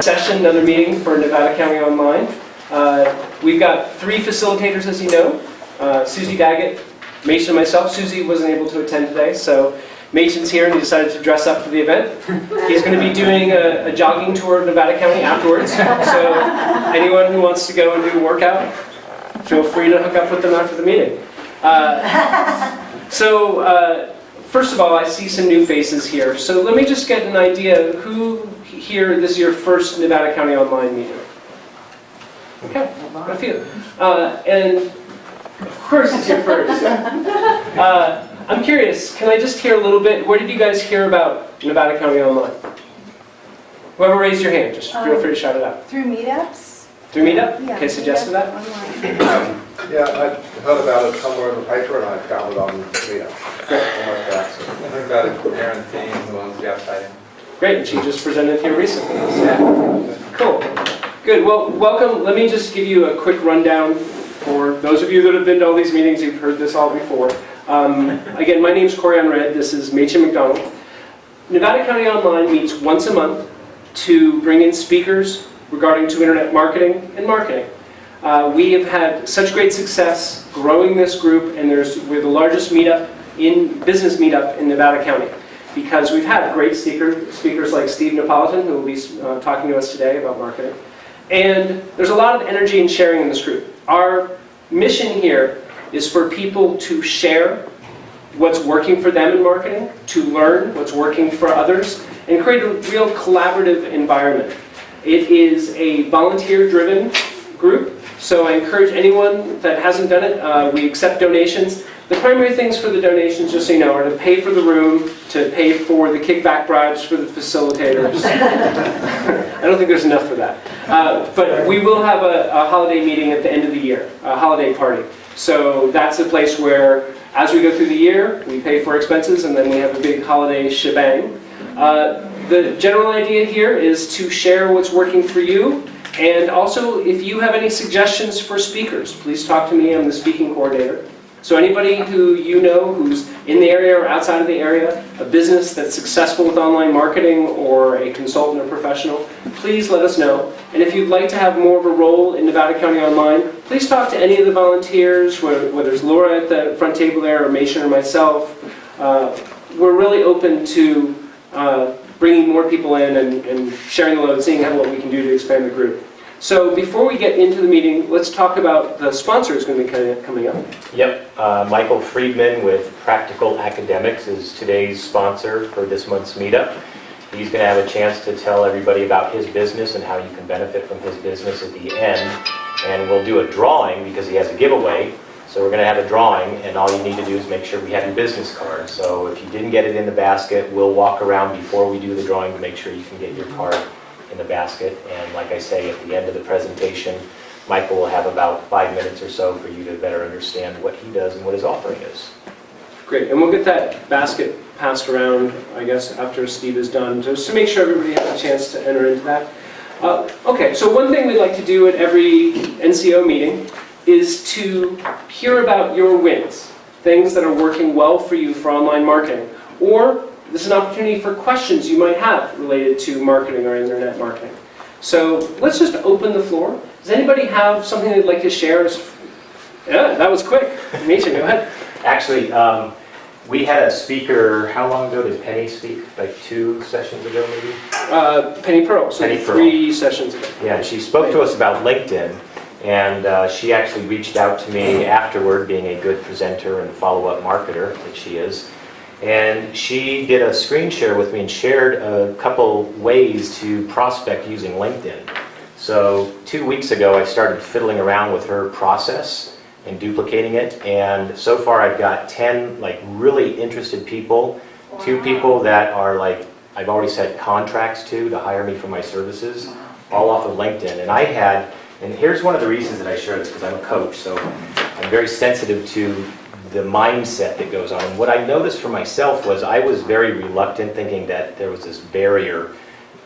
Session, another meeting for Nevada County Online. We've got three facilitators, as you know. Susie Daggett, Mason, and myself. Susie wasn't able to attend today, so Mason's here and he decided to dress up for the event. He's going to be doing a jogging tour of Nevada County afterwards, so anyone who wants to go and do a workout, feel free to hook up with them after the meeting. First of all, I see some new faces here, so let me just get an idea who here, this is your first Nevada County Online meeting. Okay, a few. And of course it's your first. I'm curious, can I just hear a little bit, where did you guys hear about Nevada County Online? Whoever raised your hand, just feel free to shout it out. Through meetups? Through meetup? Yeah, Okay, suggested that? Yeah, I heard about it somewhere in the paper and I found it on meetup. Great. I heard about it from Aaron Thiem, who owns the outside. Great, and she just presented here recently. Cool. Good, well, welcome. Let me just give you a quick rundown for those of you that have been to all these meetings, you've heard this all before. Again, my name's Corey Unred, this is Machen McDonald. Nevada County Online meets once a month to bring in speakers regarding to internet marketing and marketing. We have had such great success growing this group, and we're the largest business meetup in Nevada County, because we've had great speakers like Steve Napolitan, who will be talking to us today about marketing. And there's a lot of energy and sharing in this group. Our mission here is for people to share what's working for them in marketing, to learn what's working for others, and create a real collaborative environment. It is a volunteer-driven group, so I encourage anyone that hasn't done it, we accept donations. The primary things for the donations, just so you know, are to pay for the room, to pay for the kickback bribes for the facilitators. I don't think there's enough for that. But we will have a holiday meeting at the end of the year, a holiday party. So that's a place where, as we go through the year, we pay for expenses, and then we have a big holiday shebang. The general idea here is to share what's working for you, and also if you have any suggestions for speakers, please talk to me. I'm the speaking coordinator. So anybody who you know who's in the area or outside of the area, a business that's successful with online marketing or a consultant or professional, please let us know. And if you'd like to have more of a role in Nevada County Online, please talk to any of the volunteers, whether it's Laura at the front table there or Machen or myself. We're really open to bringing more people in and sharing the load, seeing what we can do to expand the group. So before we get into the meeting, let's talk about the sponsor who's going to be coming up. Yep, Michael Friedman with Practical Academics is today's sponsor for this month's meetup. He's going to have a chance to tell everybody about his business and how you can benefit from his business at the end. And we'll do a drawing because he has a giveaway. So we're going to have a drawing, and all you need to do is make sure we have your business card. So if you didn't get it in the basket, we'll walk around before we do the drawing to make sure you can get your card in the basket. And like I say, at the end of the presentation, Michael will have about 5 minutes or so for you to better understand what he does and what his offering is. Great, and we'll get that basket passed around, I guess, after Steve is done, just to make sure everybody has a chance to enter into that. Okay, so one thing we like to do at every NCO meeting is to hear about your wins, things that are working well for you for online marketing, or this is an opportunity for questions you might have related to marketing or internet marketing. So let's just open the floor. Does anybody have something they'd like to share? Yeah, that was quick. Machen, go ahead. Actually, we had a speaker, how long ago did Penny speak? Like 2 sessions ago maybe? Penny Pearl, so Penny Pearl. 3 sessions ago. Yeah, she spoke to us about LinkedIn, and she actually reached out to me afterward, being a good presenter and follow-up marketer that she is. And she did a screen share with me and shared a couple ways to prospect using LinkedIn. So 2 weeks ago I started fiddling around with her process and duplicating it, and so far I've got 10 really interested people, 2 people that are I've already sent contracts to hire me for my services, all off of LinkedIn. And here's one of the reasons that I share this, because I'm a coach, so I'm very sensitive to the mindset that goes on. And what I noticed for myself was I was very reluctant, thinking that there was this barrier,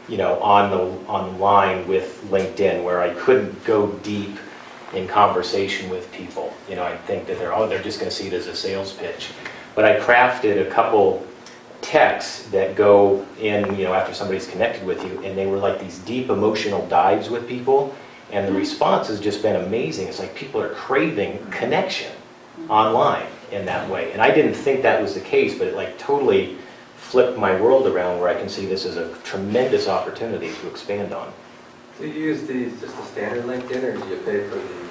on the line with LinkedIn where I couldn't go deep in conversation with people. I think that they're just going to see it as a sales pitch. But I crafted a couple texts that go in, after somebody's connected with you, and they were like these deep emotional dives with people, and the response has just been amazing. It's like people are craving connection online in that way. And I didn't think that was the case, but it like totally flipped my world around where I can see this as a tremendous opportunity to expand on. Do you use just the standard LinkedIn, or do you pay for the?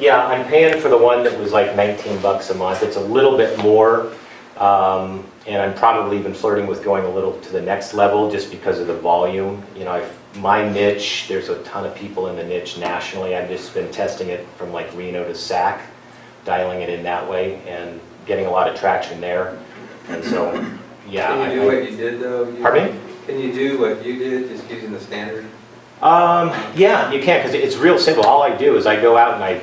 Yeah, I'm paying for the one that was like 19 bucks a month. It's a little bit more, and I'm probably even flirting with going a little to the next level just because of the volume. My niche, there's a ton of people in the niche nationally. I've just been testing it from like Reno to Sac, dialing it in that way, and getting a lot of traction there. And so, yeah. Can you do what you did though? Pardon me? Can you do what you did just using the standard? Yeah, you can, because it's real simple. All I do is I go out and I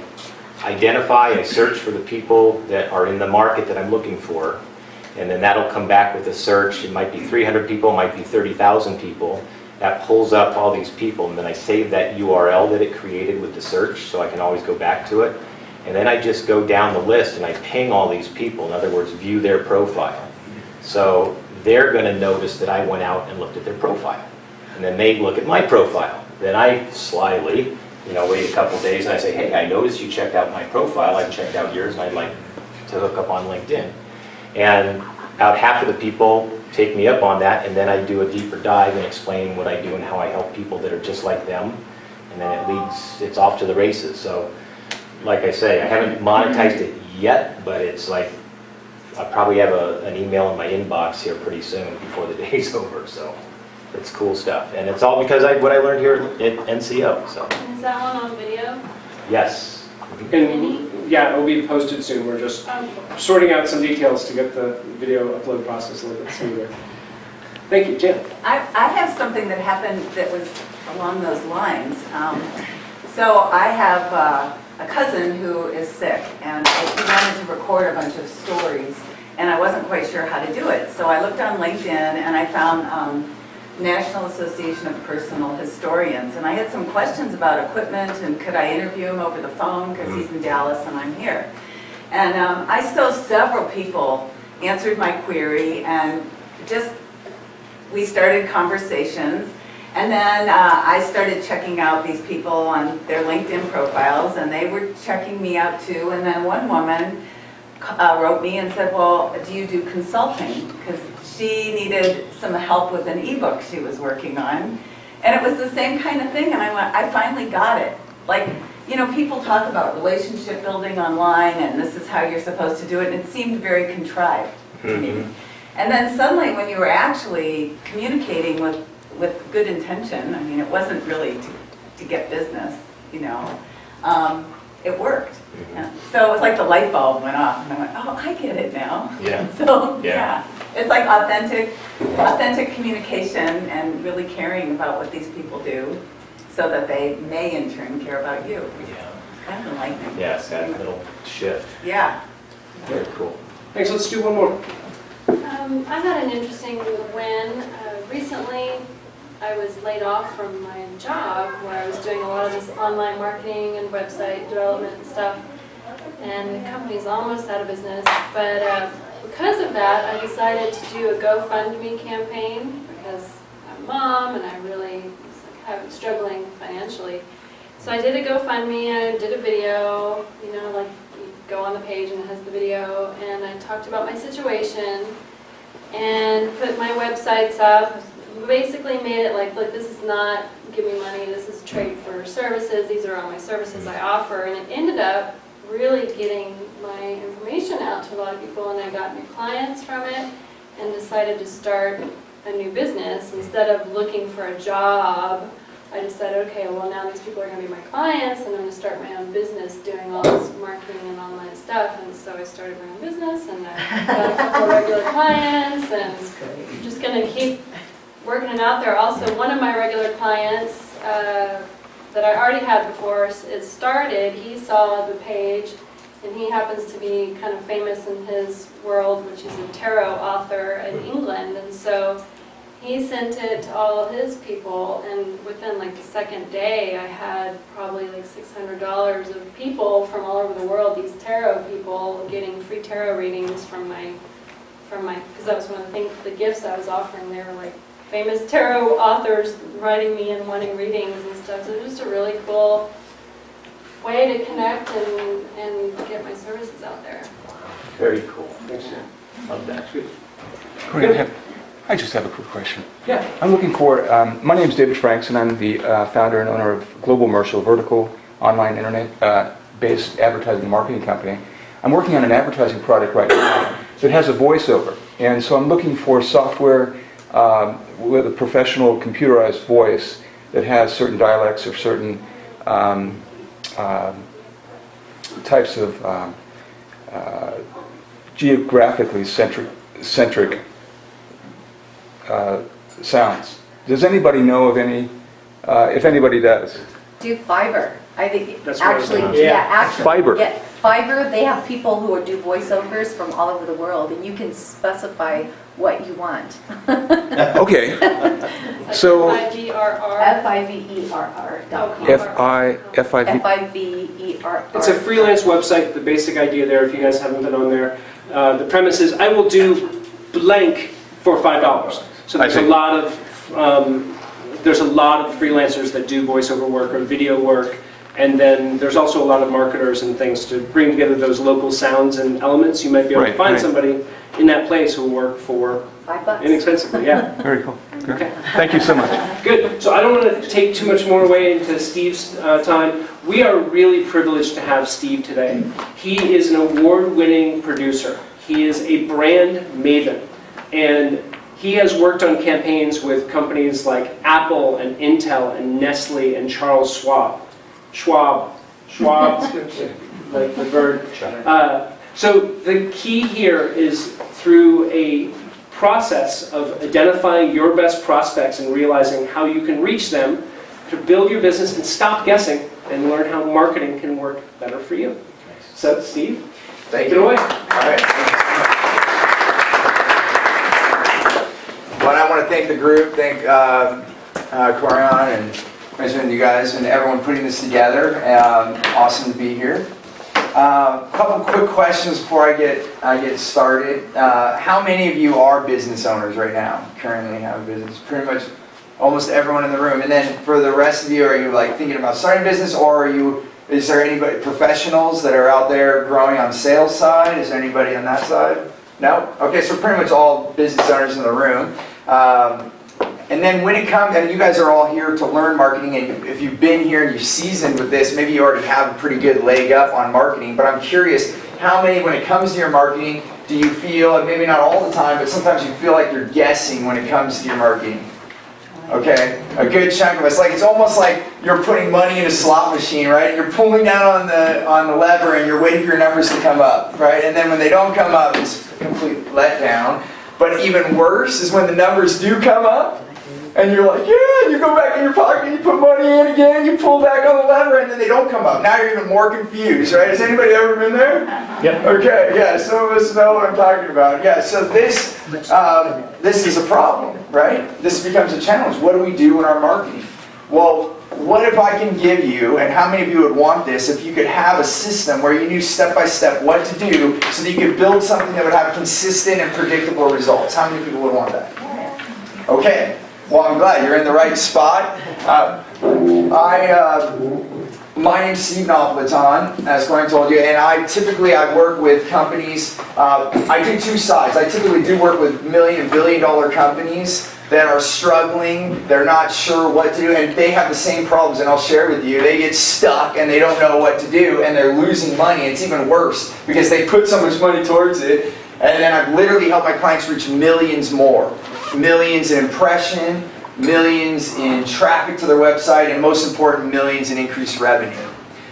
identify, I search for the people that are in the market that I'm looking for, and then that'll come back with a search. It might be 300 people, it might be 30,000 people. That pulls up all these people, and then I save that URL that it created with the search, so I can always go back to it. And then I just go down the list and I ping all these people. In other words, view their profile. So they're going to notice that I went out and looked at their profile. And then they look at my profile. Then I slyly, wait a couple days and I say, hey, I noticed you checked out my profile. I checked out yours and I'd like to hook up on LinkedIn. And about half of the people take me up on that, and then I do a deeper dive and explain what I do and how I help people that are just like them. And then it's off to the races. So like I say, I haven't monetized it yet, but it's like, I'll probably have an email in my inbox here pretty soon before the day's over. So it's cool stuff. And it's all because what I learned here at NCO. So. Is that one on video? Yes. And yeah, it will be posted soon. We're just sorting out some details to get the video upload process a little bit smoother. Thank you, Jen. I have something that happened that was along those lines. So I have a cousin who is sick, and he wanted to record a bunch of stories, and I wasn't quite sure how to do it. So I looked on LinkedIn, and I found National Association of Personal Historians, and I had some questions about equipment, and could I interview him over the phone because he's in Dallas and I'm here. And I saw several people answered my query, and we started conversations. And then I started checking out these people on their LinkedIn profiles, and they were checking me out too. And then one woman wrote me and said, well, do you do consulting? Because she needed some help with an ebook she was working on. And it was the same kind of thing, and I finally got it. Like, people talk about relationship building online, and this is how you're supposed to do it, and it seemed very contrived to me. And then suddenly, when you were actually communicating with good intention, I mean, it wasn't really to get business, it worked. So it was like the light bulb went off, and I went, oh, I get it now. Yeah. So, yeah. It's like authentic communication and really caring about what these people do so that they may in turn care about you. Yeah. Kind of enlightening. Yeah, it's that little shift. Yeah. Very cool. Thanks. Let's do one more. I've had an interesting win. Recently, I was laid off from my job where I was doing a lot of this online marketing and website development and stuff, and the company's almost out of business. But because of that, I decided to do a GoFundMe campaign because I'm a mom and I really was like struggling financially. So I did a GoFundMe, I did a video, like you go on the page and it has the video, and I talked about my situation and put my websites up. Basically made it like, look, this is not give me money, this is trade for services, these are all my services I offer, and it ended up really getting my information out to a lot of people, and I got new clients from it and decided to start a new business. Instead of looking for a job, I decided, okay, well now these people are going to be my clients, and I'm going to start my own business doing all this marketing and online stuff. And so I started my own business, and I got a couple of regular clients, and I'm just going to keep working it out there. Also, one of my regular clients that I already had before it started, he saw the page, and he happens to be kind of famous in his world, which is a tarot author in England, and so he sent it to all his people, and within like the second day I had probably like $600 of people from all over the world, these tarot people, getting free tarot readings from my from because that was one of the things, the gifts I was offering. They were like famous tarot authors writing me and wanting readings and stuff. So it was just a really cool way to connect and get my services out there. Very cool. Thanks, Jen. Love that. Corey, I just have a quick question. Yeah. I'm looking for, my name is David Franks, and I'm the founder and owner of Global Commercial, vertical online internet-based advertising and marketing company. I'm working on an advertising product right now that has a voiceover, and so I'm looking for software with a professional computerized voice that has certain dialects or certain types of geographically centric sounds. Does anybody know of any, if anybody does? Do Fiverr. I think That's what I was actually, gonna- actually. Fiverr. Yeah, Fiverr, they have people who do voiceovers from all over the world, and you can specify what you want. Okay, Like So- FIVRR. FIVERR.com. F-I-V, FIVERR. It's a freelance website. The basic idea there, if you guys haven't been on there, the premise is I will do blank for $5. So I there's a see. lot of freelancers that do voiceover work or video work, and then there's also a lot of marketers and things to bring together those local sounds and elements. You might be able to Right, find right. somebody in that place who will work for $5. inexpensively. Yeah. very cool. Good. Okay. Thank you so much. Good. So I don't want to take too much more away into Steve's time. We are really privileged to have Steve today. He is an award-winning producer. He is a brand maven. And he has worked on campaigns with companies like Apple and Intel and Nestle and Charles Schwab, like the bird. So the key here is through a process of identifying your best prospects and realizing how you can reach them to build your business and stop guessing and learn how marketing can work better for you. So, Steve, Thank take it you. away. All right. Well, I want to thank the group, thank Corian and President, you guys, and everyone putting this together. Awesome to be here. A couple quick questions before I get started. How many of you are business owners right now? Currently have a business? Pretty much almost everyone in the room. And then for the rest of you, are you like thinking about starting a business, or is there anybody, professionals that are out there growing on the sales side? Is there anybody on that side? No? Okay, so pretty much all business owners in the room. And then when it comes, and you guys are all here to learn marketing, and if you've been here and you're seasoned with this, maybe you already have a pretty good leg up on marketing, but I'm curious, how many, when it comes to your marketing, do you feel, and maybe not all the time, but sometimes you feel like you're guessing when it comes to your marketing? Okay, a good chunk of us. Like, it's almost like you're putting money in a slot machine, right? You're pulling down on the lever and you're waiting for your numbers to come up, right? And then when they don't come up, it's a complete letdown. But even worse is when the numbers do come up, and you're like, yeah, you go back in your pocket, you put money in again, you pull back on the lever, and then they don't come up. Now you're even more confused, right? Has anybody ever been there? Yep. Okay, yeah, some of us know what I'm talking about. Yeah, so this is a problem, right? This becomes a challenge. What do we do in our marketing? Well, what if I can give you, and how many of you would want this, if you could have a system where you knew step by step what to do so that you could build something that would have consistent and predictable results? How many people would want that? Okay. Well, I'm glad you're in the right spot. My name's SteveNapolitan, as Glenn told you, and I work with companies. I do two sides. I typically do work with $1 billion companies that are struggling. They're not sure what to do, and they have the same problems, and I'll share with you. They get stuck, and they don't know what to do, and they're losing money. It's even worse because they put so much money towards it, and then I've literally helped my clients reach millions more. Millions in impression, millions in traffic to their website, and most important, millions in increased revenue.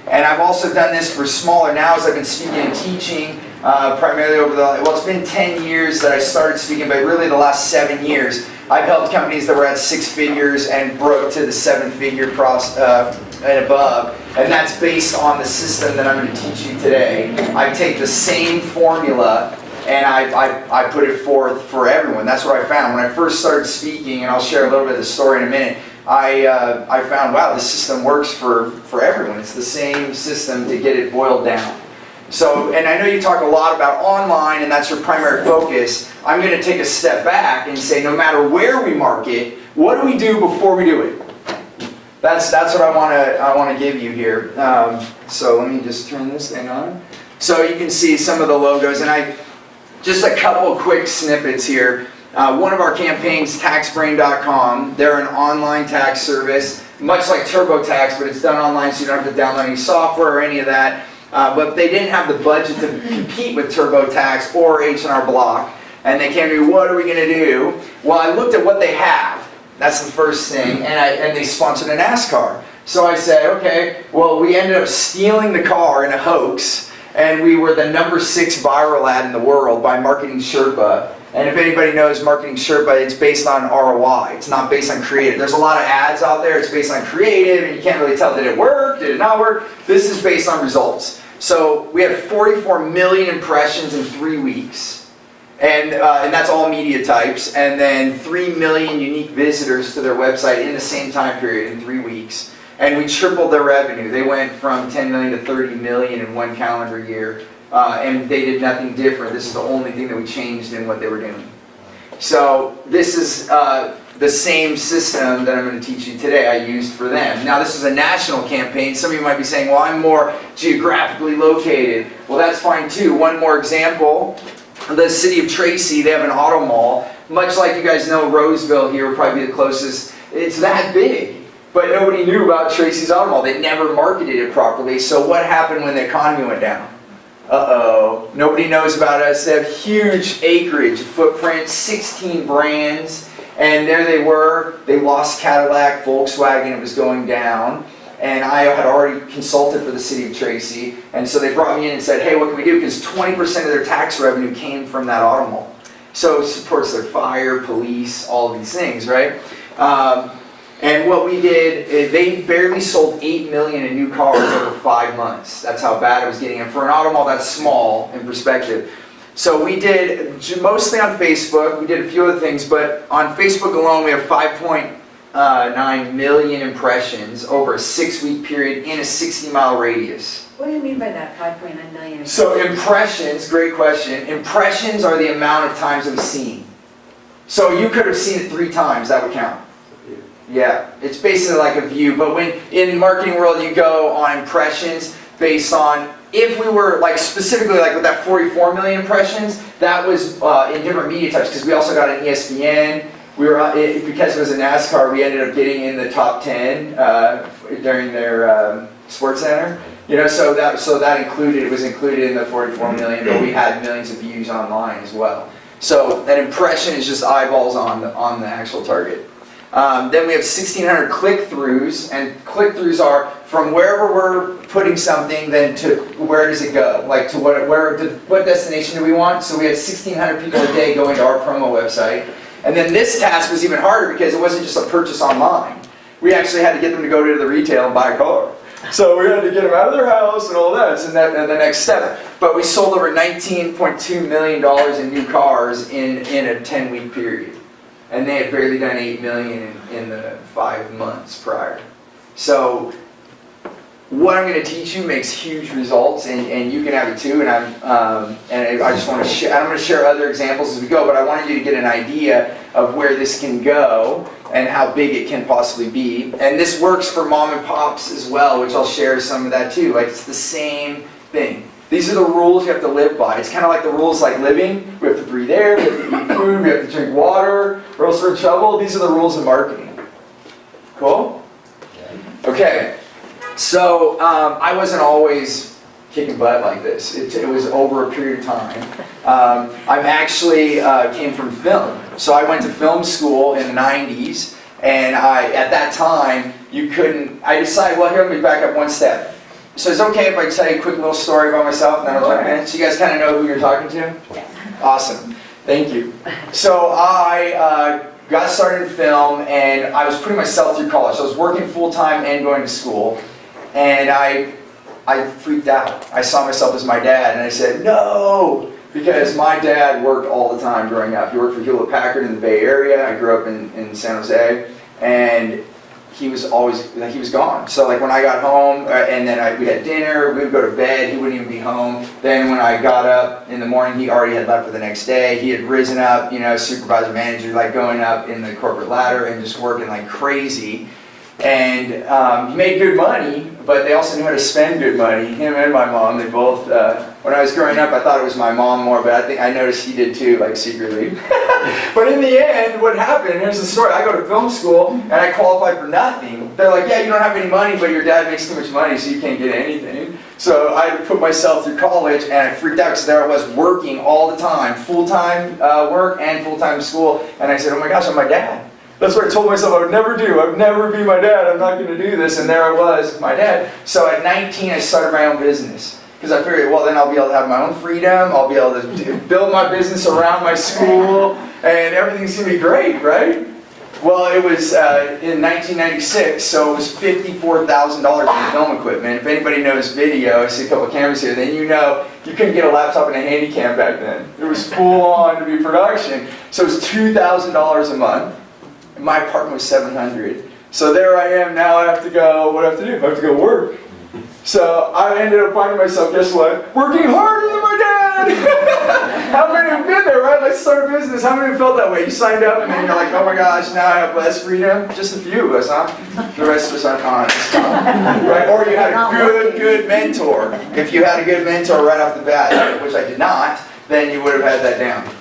And I've also done this for smaller now as I've been speaking and teaching primarily over it's been 10 years that I started speaking, but really the last 7 years, I've helped companies that were at 6 figures and broke to the 7-figure and above. And that's based on the system that I'm going to teach you today. I take the same formula and I put it forth for everyone. That's what I found. When I first started speaking, and I'll share a little bit of the story in a minute, I found, wow, this system works for everyone. It's the same system to get it boiled down. So, and I know you talk a lot about online and that's your primary focus. I'm going to take a step back and say no matter where we market, what do we do before we do it? That's what I want to give you here. So let me just turn this thing on. So you can see some of the logos, and just a couple quick snippets here. One of our campaigns, taxbrain.com, they're an online tax service, much like TurboTax, but it's done online so you don't have to download any software or any of that. But they didn't have the budget to compete with TurboTax or H&R Block. And they came to me, what are we going to do? Well, I looked at what they have. That's the first thing. And they sponsored a NASCAR. So I said, okay, well, we ended up stealing the car in a hoax. And we were the #6 viral ad in the world by Marketing Sherpa. And if anybody knows Marketing Sherpa, it's based on ROI. It's not based on creative. There's a lot of ads out there. It's based on creative, and you can't really tell, did it work, did it not work? This is based on results. So we had 44 million impressions in 3 weeks. And that's all media types. And then 3 million unique visitors to their website in the same time period in 3 weeks. And we tripled their revenue. They went from 10 million to 30 million in 1 calendar year. And they did nothing different. This is the only thing that we changed in what they were doing. So this is the same system that I'm going to teach you today I used for them. Now this is a national campaign. Some of you might be saying, well, I'm more geographically located. Well, that's fine too. One more example. The city of Tracy, they have an auto mall. Much like you guys know, Roseville here would probably be the closest. It's that big. But nobody knew about Tracy's auto mall. They never marketed it properly. So what happened when the economy went down? Uh-oh. Nobody knows about us. They have huge acreage, footprint, 16 brands. And there they were. They lost Cadillac, Volkswagen. It was going down. And I had already consulted for the city of Tracy. And so they brought me in and said, hey, what can we do? Because 20% of their tax revenue came from that auto mall. So it supports their fire, police, all of these things, right? And what we did, they barely sold 8 million in new cars over 5 months. That's how bad it was getting. And for an auto mall, that's small in perspective. So we did mostly on Facebook. We did a few other things, but on Facebook alone, we have 5.9 million impressions over a 6-week period in a 60-mile radius. What do you mean by that, 5.9 million? So impressions, great question. Impressions are the amount of times it was seen. So you could have seen it 3 times, that would count. Yeah, it's basically like a view, but when in marketing world you go on impressions based on, if we were like specifically like with that 44 million impressions, that was in different media types because we also got an ESPN. We were because it was a NASCAR, we ended up getting in the top 10 during their sports center. You know, so that it was included in the 44 million, but we had millions of views online as well. So that impression is just eyeballs on the actual target. Then we have 1,600 click-throughs, and click-throughs are from wherever we're putting something, then to where does it go? Like to what destination do we want? So we had 1,600 people a day going to our promo website. And then this task was even harder because it wasn't just a purchase online. We actually had to get them to go to the retail and buy a car. So we had to get them out of their house and all that. So that's the next step. But we sold over $19.2 million in new cars in a 10-week period. And they had barely done 8 million in the 5 months prior. So what I'm going to teach you makes huge results, and you can have it too. And I just want to share. I'm going to share other examples as we go, but I wanted you to get an idea of where this can go and how big it can possibly be. And this works for mom and pops as well, which I'll share some of that too. Like it's the same thing. These are the rules you have to live by. It's kind of like the rules like living. We have to breathe air, we have to eat food, we have to drink water, or else we're in trouble. These are the rules of marketing. Cool? Okay. So I wasn't always kicking butt like this. It was over a period of time. I actually came from film. So I went to film school in the 90s, and at that time, I decided, well, here, let me back up one step. So it's okay if I tell you a quick little story about myself and then I'll jump in? So you guys kind of know who you're talking to? Yes. Awesome. Thank you. So I got started in film and I was putting myself through college. So I was working full-time and going to school. And I freaked out. I saw myself as my dad and I said, no! Because my dad worked all the time growing up. He worked for Hewlett-Packard in the Bay Area. I grew up in San Jose. And he was gone. So like when I got home and then we had dinner, we would go to bed, he wouldn't even be home. Then when I got up in the morning, he already had left for the next day. He had risen up, supervisor, manager, like going up in the corporate ladder and just working like crazy. And he made good money, but they also knew how to spend good money. Him and my mom, they both, when I was growing up, I thought it was my mom more, but I noticed he did too, like secretly. But in the end, what happened, here's the story. I go to film school and I qualified for nothing. They're like, yeah, you don't have any money, but your dad makes too much money, so you can't get anything. So I put myself through college and I freaked out because there I was working all the time, full-time work and full-time school. And I said, oh my gosh, I'm my dad. That's what I told myself I would never do. I would never be my dad. I'm not going to do this. And there I was, my dad. So at 19, I started my own business. Because I figured, well, then I'll be able to have my own freedom. I'll be able to build my business around my school. And everything's going to be great, right? Well, it was in 1996, so it was $54,000 in film equipment. If anybody knows video, I see a couple of cameras here, then you know you couldn't get a laptop and a handy cam back then. It was full on to be production. So it was $2,000 a month. My apartment was $700. So there I am, now I have to go, what do I have to do? I have to go work. So I ended up finding myself, guess what? Working harder than my dad! How many have been there, right? Let's start a business. How many have felt that way? You signed up and then you're like, oh my gosh, now I have less freedom. Just a few of us, huh? The rest of us aren't honest. Right? Or you had a good mentor. If you had a good mentor right off the bat, which I did not, then you would have had that down.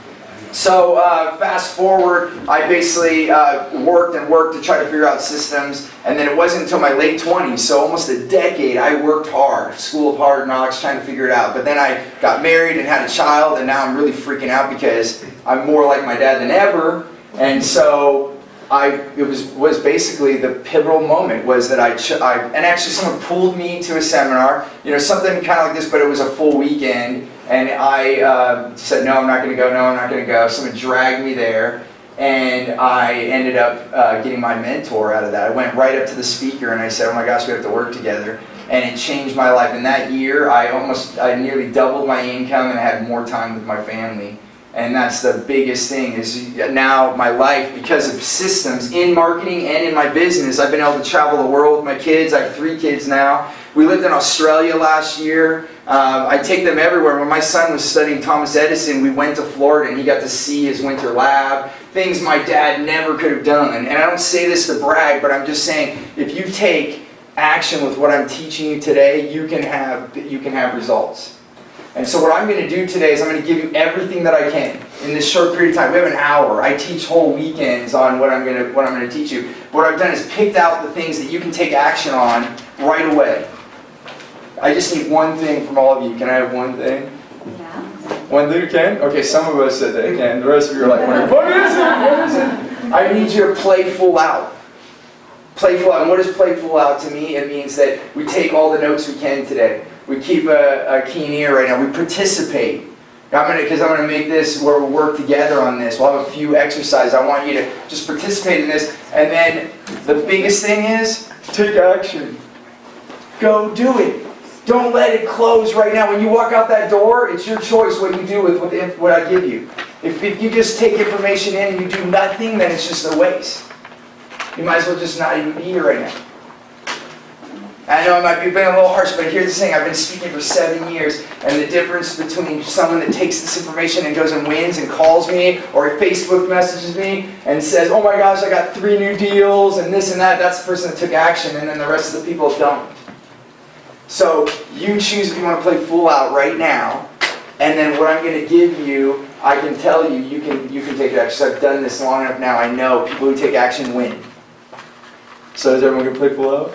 So fast forward, I basically worked to try to figure out systems, and then it wasn't until my late 20s, so almost a decade, I worked hard, school of hard knocks, trying to figure it out. But then I got married and had a child, and now I'm really freaking out because I'm more like my dad than ever, and so it was basically the pivotal moment was that and actually someone pulled me to a seminar, something kind of like this, but it was a full weekend. And I said, no, I'm not going to go, no, I'm not going to go. Someone dragged me there, and I ended up getting my mentor out of that. I went right up to the speaker, and I said, oh my gosh, we have to work together. And it changed my life. In that year, I nearly doubled my income and had more time with my family. And that's the biggest thing, is now my life, because of systems in marketing and in my business, I've been able to travel the world with my kids. I have 3 kids now. We lived in Australia last year. I take them everywhere. When my son was studying Thomas Edison, we went to Florida and he got to see his winter lab. Things my dad never could have done. And I don't say this to brag, but I'm just saying, if you take action with what I'm teaching you today, you can have results. And so what I'm going to do today is I'm going to give you everything that I can in this short period of time. We have an hour. I teach whole weekends on what I'm going to teach you. What I've done is picked out the things that you can take action on right away. I just need one thing from all of you. Can I have one thing? Yeah. One thing you can? Okay, some of us said they can. The rest of you are like, what is it? What is it? I need you to play full out. Play full out. And what is play full out to me? It means that we take all the notes we can today. We keep a keen ear right now. We participate. Because I'm going to make this where we'll work together on this. We'll have a few exercises. I want you to just participate in this. And then the biggest thing is, take action. Go do it. Don't let it close right now. When you walk out that door, it's your choice what you do with what I give you. If you just take information in and you do nothing, then it's just a waste. You might as well just not even be here right now. I know it might be being a little harsh, but here's the thing. I've been speaking for 7 years, and the difference between someone that takes this information and goes and wins and calls me, or Facebook messages me and says, oh my gosh, I got 3 new deals and this and that, that's the person that took action, and then the rest of the people don't. So you choose if you want to play full out right now, and then what I'm going to give you, I can tell you, you can take action. So I've done this long enough now. I know people who take action win. So is everyone going to play full out?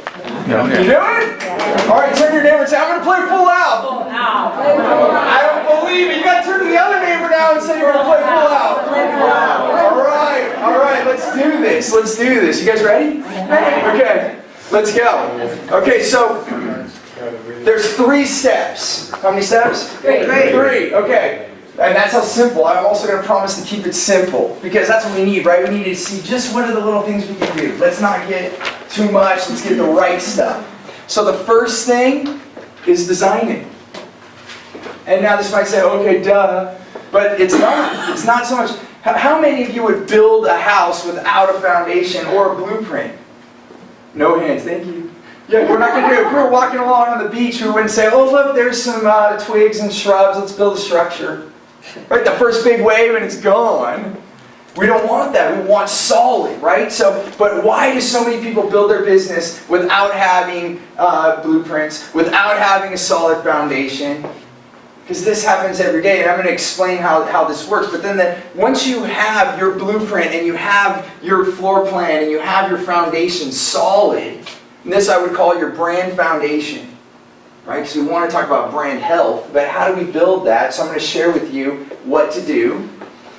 No. You do it? Yeah. All right, turn to your neighbor and say, I'm going to play full out. Full out. I don't believe it. You got to turn to the other neighbor now and say you're going to play full out. All right, let's do this. You guys ready? Okay, let's go. Okay, so there's 3 steps. How many steps? 3. 3, okay. And that's how simple. I'm also going to promise to keep it simple, because that's what we need, right? We need to see just what are the little things we can do. Let's not get too much. Let's get the right stuff. So the first thing is designing. And now this might say, okay, duh. But it's not. It's not so much. How many of you would build a house without a foundation or a blueprint? No hands, thank you. Yeah, we're not gonna do it. If we were walking along on the beach, we wouldn't say, oh look, there's some twigs and shrubs, let's build a structure. Right, the first big wave and it's gone. We don't want that, we want solid, right? So, but why do so many people build their business without having blueprints, without having a solid foundation? Because this happens every day, and I'm going to explain how this works. But then once you have your blueprint, and you have your floor plan, and you have your foundation solid, and this I would call your brand foundation, right? Because we want to talk about brand health, but how do we build that? So I'm going to share with you what to do.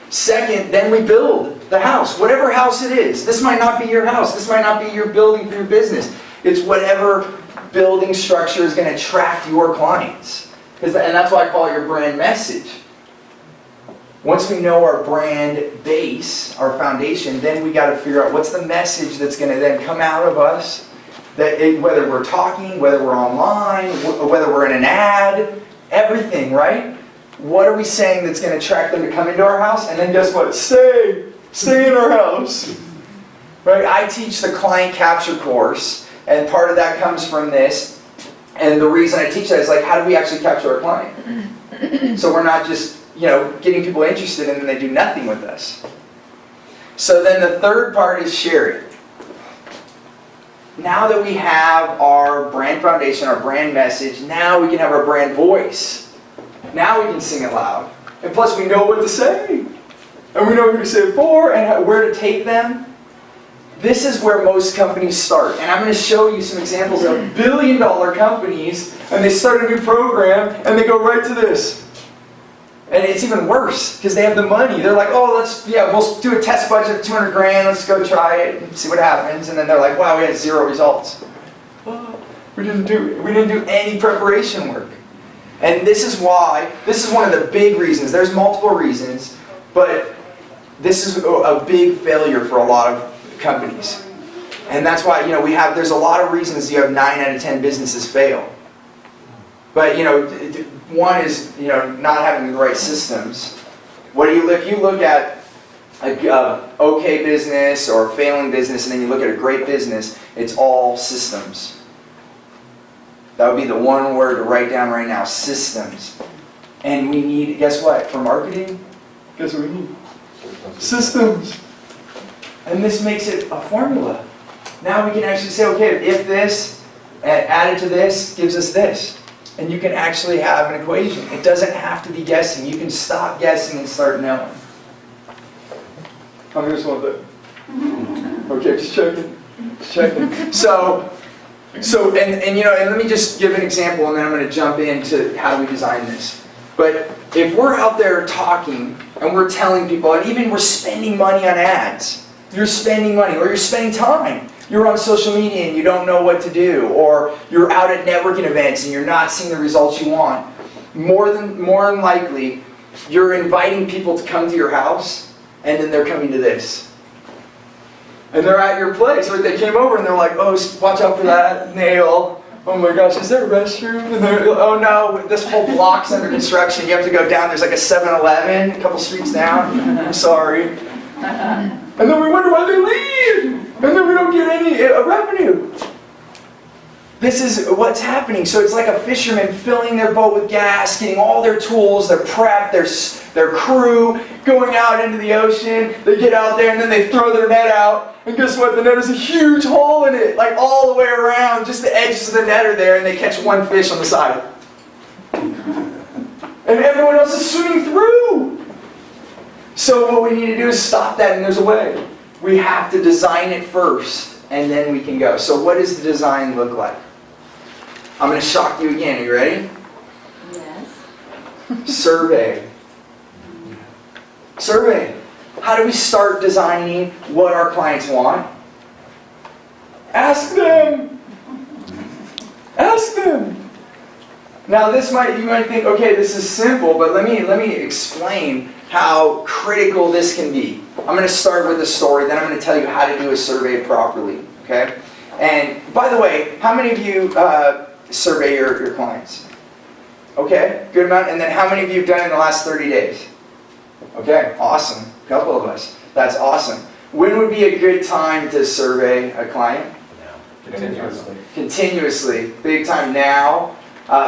Second, then we build the house, whatever house it is. This might not be your house. This might not be your building for your business. It's whatever building structure is going to attract your clients. And that's why I call it your brand message. Once we know our brand base, our foundation, then we got to figure out what's the message that's going to then come out of us. Whether we're talking, whether we're online, whether we're in an ad, everything, right? What are we saying that's going to attract them to come into our house? And then guess what? Stay in our house. Right? I teach the client capture course, and part of that comes from this. And the reason I teach that is like, how do we actually capture our client? So we're not just, getting people interested and then they do nothing with us. So then the third part is sharing. Now that we have our brand foundation, our brand message, now we can have our brand voice. Now we can sing it loud. And plus we know what to say. And we know who to say it for and where to take them. This is where most companies start. And I'm going to show you some examples of billion-dollar companies, and they start a new program, and they go right to this. And it's even worse, because they have the money. They're like, oh, we'll do a test budget of 200 grand, let's go try it and see what happens. And then they're like, wow, we had 0 results. Oh, we didn't do any preparation work. And this is one of the big reasons. There's multiple reasons, but this is a big failure for a lot of companies. And that's why, there's a lot of reasons you have 9 out of 10 businesses fail. But, one is, not having the right systems. If you look at a okay business or a failing business and then you look at a great business, it's all systems. That would be the one word to write down right now, systems. And we need, guess what? For marketing, guess what we need? Systems. And this makes it a formula. Now we can actually say, okay, if this added to this gives us this. And you can actually have an equation. It doesn't have to be guessing. You can stop guessing and start knowing. How many just want that? Okay, just checking. So let me just give an example, and then I'm going to jump into how do we design this. But if we're out there talking, and we're telling people, and even we're spending money on ads, you're spending money, or you're spending time. You're on social media and you don't know what to do, or you're out at networking events and you're not seeing the results you want. More than likely, you're inviting people to come to your house, and then they're coming to this. And they're at your place, or they came over and they're like, oh, watch out for that nail. Oh my gosh, is there a restroom? And oh no, this whole block's under construction. You have to go down, there's like a 7-Eleven a couple streets down. I'm sorry. And then we wonder why they leave. And then we don't get any revenue. This is what's happening. So it's like a fisherman filling their boat with gas, getting all their tools, their prep, their crew, going out into the ocean. They get out there and then they throw their net out. And guess what? The net has a huge hole in it, like all the way around. Just the edges of the net are there, and they catch one fish on the side. And everyone else is swimming through. So what we need to do is stop that, and there's a way. We have to design it first, and then we can go. So what does the design look like? I'm going to shock you again. Are you ready? Yes. Survey. Survey. How do we start designing what our clients want? Ask them. Ask them. Now you might think, okay, this is simple, but let me explain how critical this can be. I'm going to start with a story, then I'm going to tell you how to do a survey properly. Okay? And by the way, how many of you survey your clients? Okay, good amount. And then how many of you have done it in the last 30 days? Okay, awesome. A couple of us. That's awesome. When would be a good time to survey a client? Continuously, big time now.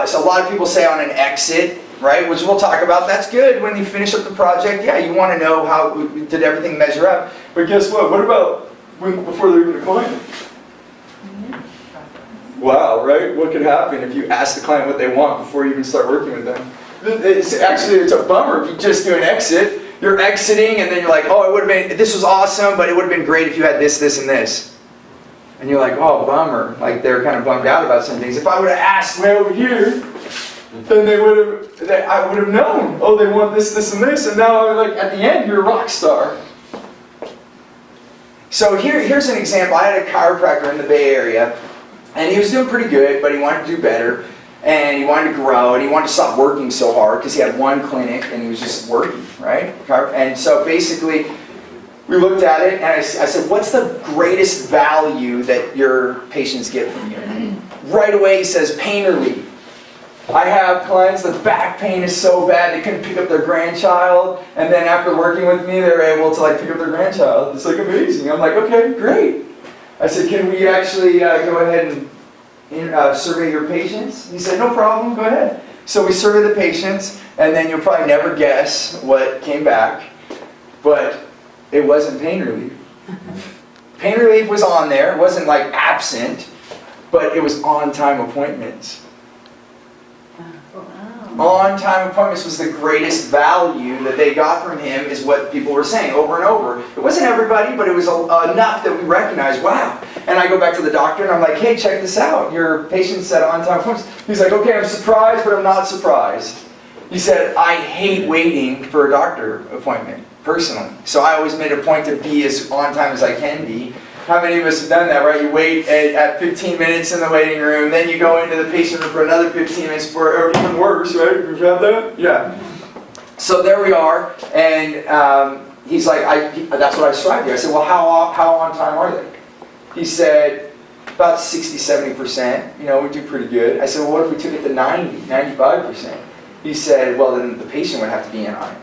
So a lot of people say on an exit, right, which we'll talk about. That's good when you finish up the project. Yeah, you want to know how did everything measure up. But guess what? What about before they're even a client? Wow, right? What could happen if you ask the client what they want before you even start working with them? It's a bummer if you just do an exit. You're exiting and then you're like, oh, it would have been, this was awesome, but it would have been great if you had this, this, and this. And you're like, oh, bummer. Like they're kind of bummed out about some things. If I would have asked way over here, then I would have known. Oh, they want this, this, and this, and now, like at the end, you're a rock star. So here's an example. I had a chiropractor in the Bay Area, and he was doing pretty good, but he wanted to do better, and he wanted to grow, and he wanted to stop working so hard because he had one clinic and he was just working, right? And so basically, we looked at it, and I said, what's the greatest value that your patients get from you? Right away, he says, pain relief. I have clients that back pain is so bad they couldn't pick up their grandchild, and then after working with me, they're able to like pick up their grandchild. It's like amazing. I'm like, okay, great. I said, can we actually go ahead and survey your patients? He said, no problem, go ahead. So we surveyed the patients, and then you'll probably never guess what came back, but it wasn't pain relief. Pain relief was on there. It wasn't like absent, but it was on-time appointments. On-time appointments was the greatest value that they got from him, is what people were saying over and over. It wasn't everybody, but it was enough that we recognized, wow. And I go back to the doctor and I'm like, hey, check this out. Your patient said on-time appointments. He's like, okay, I'm surprised, but I'm not surprised. He said, I hate waiting for a doctor appointment, personally. So I always made a point to be as on time as I can be. How many of us have done that, right? You wait at 15 minutes in the waiting room, then you go into the patient room for another 15 minutes, or even worse, right? You've had that? Yeah. So there we are, and he's like, that's what I strive to. I said, well, how on time are they? He said, about 60, 70%. You know, we do pretty good. I said, well, what if we took it to 90, 95%? He said, well, then the patient would have to be in on it.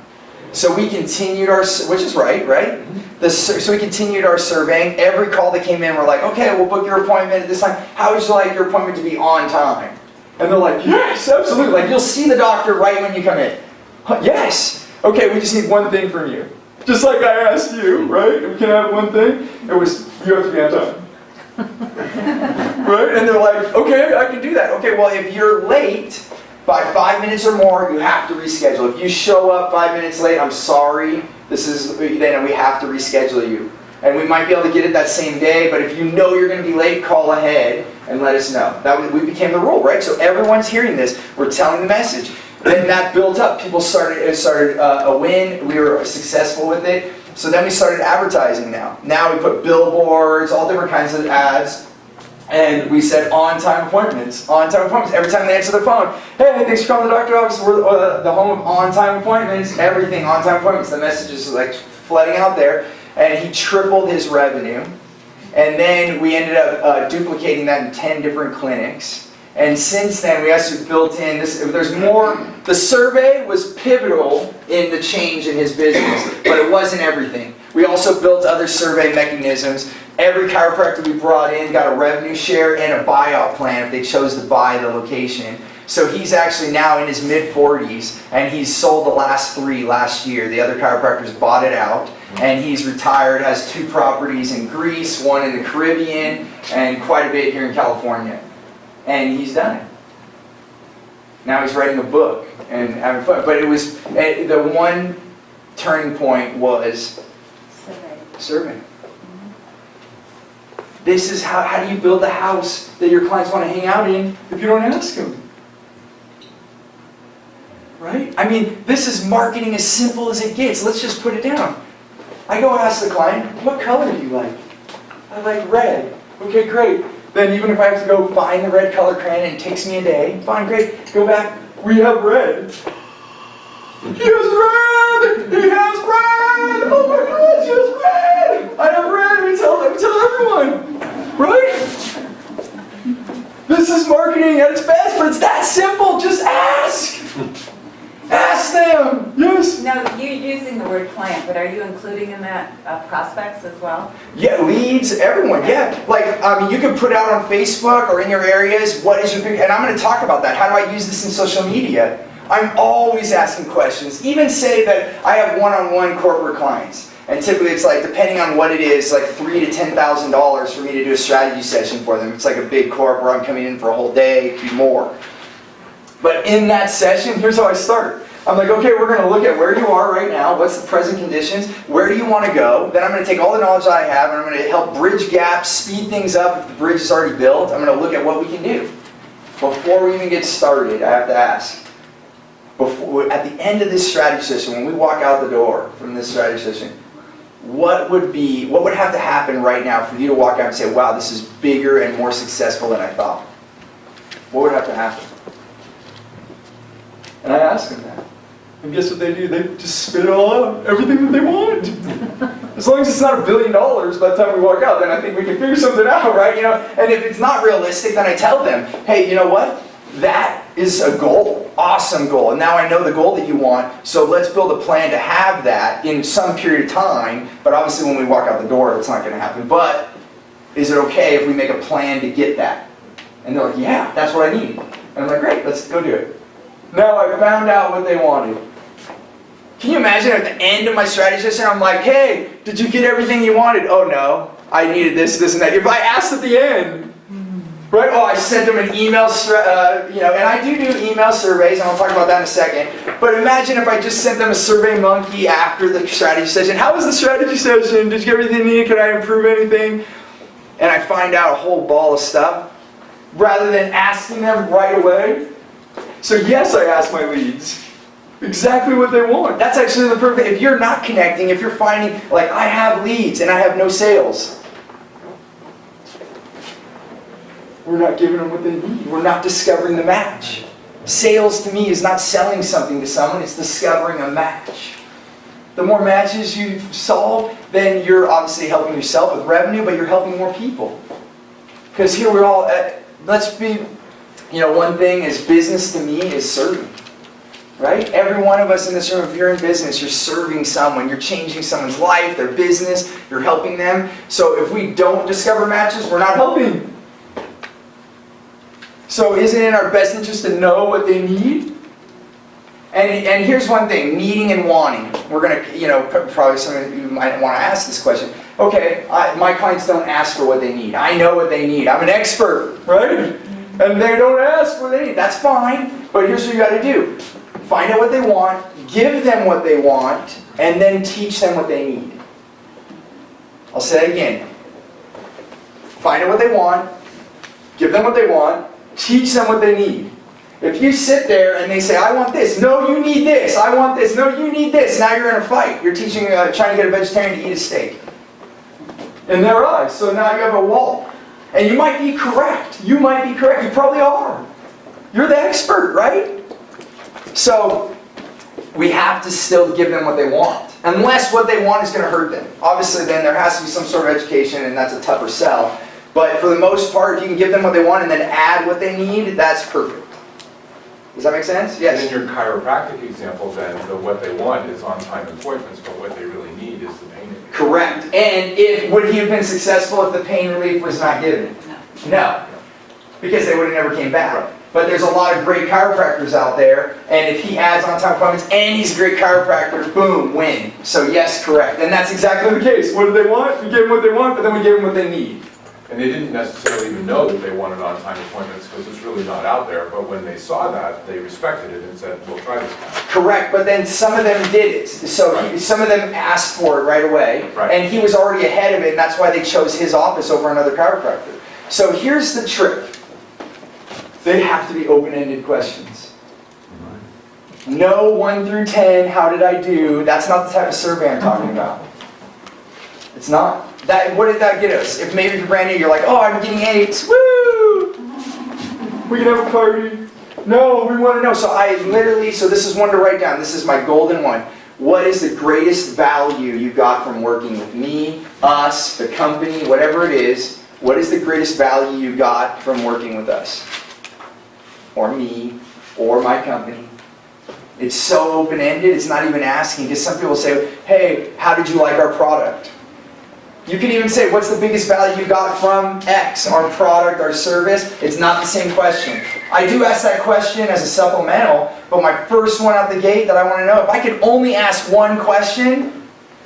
So we continued our, which is right? So we continued our surveying. Every call that came in, we're like, okay, we'll book your appointment at this time. How would you like your appointment to be on time? And they're like, yes, absolutely. Like, you'll see the doctor right when you come in. Yes. Okay, we just need one thing from you. Just like I asked you, right? We can have one thing. It was, you have to be on time. Right? And they're like, okay, I can do that. Okay, well, if you're late by 5 minutes or more, you have to reschedule. If you show up 5 minutes late, I'm sorry. Then we have to reschedule you. And we might be able to get it that same day, but if you know you're going to be late, call ahead and let us know. We became the rule, right? So everyone's hearing this. We're telling the message. Then that built up. People it started a win. We were successful with it. So then we started advertising now. Now we put billboards, all different kinds of ads. And we said on-time appointments. On-time appointments. Every time they answer the phone, hey, thanks for calling the doctor's office. We're the home of on-time appointments. Everything on-time appointments. The messages are like flooding out there. And he tripled his revenue. And then we ended up duplicating that in 10 different clinics. And since then, we actually built in this. There's more. The survey was pivotal in the change in his business, but it wasn't everything. We also built other survey mechanisms. Every chiropractor we brought in got a revenue share and a buyout plan if they chose to buy the location. So he's actually now in his mid-40s, and he's sold the last 3 last year. The other chiropractors bought it out, and he's retired, has 2 properties in Greece, 1 in the Caribbean, and quite a bit here in California. And he's done it. Now he's writing a book and having fun. But it was, the one turning point was survey. This is how do you build the house that your clients want to hang out in if you don't ask them? Right? I mean, this is marketing as simple as it gets. Let's just put it down. I go ask the client, what color do you like? I like red. Okay, great. Then even if I have to go find the red color crayon and it takes me a day, fine, great. Go back. We have red. He has red! He has red! Oh my gosh, he has red! I have red! We tell everyone! Right? This is marketing at its best, but it's that simple. Just ask! Ask ask them. Yes. Now, you're using the word client, but are you including in that prospects as well? Yeah, leads, everyone, yeah. Like, you can put out on Facebook or in your areas, what is your big, and I'm going to talk about that. How do I use this in social media? I'm always asking questions. Even say that I have one-on-one corporate clients. And typically it's like, depending on what it is, like $3,000 to $10,000 for me to do a strategy session for them. It's like a big corp where I'm coming in for a whole day, it could be more. But in that session, here's how I start. I'm like, okay, we're going to look at where you are right now, what's the present conditions, where do you want to go? Then I'm going to take all the knowledge I have and I'm going to help bridge gaps, speed things up if the bridge is already built. I'm going to look at what we can do. Before we even get started, I have to ask, at the end of this strategy session, when we walk out the door from this strategy session, what would have to happen right now for you to walk out and say, wow, this is bigger and more successful than I thought? What would have to happen? And I ask them that. And guess what they do? They just spit it all out, everything that they want. As long as it's not $1 billion by the time we walk out, then I think we can figure something out, right? You know, and if it's not realistic, then I tell them, hey, you know what? That is a goal, awesome goal. And now I know the goal that you want, so let's build a plan to have that in some period of time. But obviously when we walk out the door, it's not going to happen. But is it okay if we make a plan to get that? And they're like, yeah, that's what I need. And I'm like, great, let's go do it. Now I found out what they wanted. Can you imagine at the end of my strategy session, I'm like, hey, did you get everything you wanted? Oh no, I needed this, this, and that. If I asked at the end, right? Oh, I sent them an email, and I do email surveys, and I'll talk about that in a second. But imagine if I just sent them a survey monkey after the strategy session. How was the strategy session? Did you get everything you needed? Could I improve anything? And I find out a whole ball of stuff, rather than asking them right away. So yes, I ask my leads exactly what they want. That's actually the perfect, if you're not connecting, if you're finding, like I have leads and I have no sales, we're not giving them what they need. We're not discovering the match. Sales to me is not selling something to someone, it's discovering a match. The more matches you solve, then you're obviously helping yourself with revenue, but you're helping more people. Because here we're all, let's be, one thing is business to me is serving. Right? Every one of us in this room, if you're in business, you're serving someone, you're changing someone's life, their business, you're helping them. So if we don't discover matches, we're not helping. So isn't it in our best interest to know what they need? And here's one thing, needing and wanting. We're going to, probably some of you might want to ask this question. Okay, my clients don't ask for what they need. I know what they need. I'm an expert, right? And they don't ask for what they need. That's fine, but here's what you got to do. Find out what they want, give them what they want, and then teach them what they need. I'll say it again. Find out what they want, give them what they want, teach them what they need. If you sit there and they say, I want this, no, you need this, I want this, no, you need this, now you're in a fight. You're teaching, trying to get a vegetarian to eat a steak. In their eyes, so now you have a wall. And you might be correct. You might be correct. You probably are. You're the expert, right? So, we have to still give them what they want. Unless what they want is going to hurt them. Obviously, then there has to be some sort of education, and that's a tougher sell. But for the most part, if you can give them what they want and then add what they need, that's perfect. Does that make sense? Yes? In your chiropractic example, then, what they want is on-time appointments, but what they really need is the pain relief. Correct. And would he have been successful if the pain relief was not given? No. Because they would have never came back. Right. But there's a lot of great chiropractors out there, and if he adds on-time appointments and he's a great chiropractor, boom, win. So yes, correct. And that's exactly the case. What do they want? We give them what they want, but then we give them what they need. And they didn't necessarily even know that they wanted on-time appointments because it's really not out there, but when they saw that, they respected it and said, we'll try this guy. Correct, but then some of them did it. So right. Some of them asked for it right away, right. And he was already ahead of it, and that's why they chose his office over another chiropractor. So here's the trick. They have to be open-ended questions. No 1 through 10, how did I do? That's not the type of survey I'm talking about. It's not. What did that get us? If maybe if you're brand new, you're like, oh, I'm getting 8s. Woo! We can have a party. No, we want to know. So so this is one to write down. This is my golden one. What is the greatest value you got from working with me, us, the company, whatever it is? What is the greatest value you got from working with us? Or me, or my company? It's so open-ended, it's not even asking, because some people say, hey, how did you like our product? You can even say, what's the biggest value you got from X, our product, our service? It's not the same question. I do ask that question as a supplemental, but my first one out the gate that I want to know, if I could only ask one question,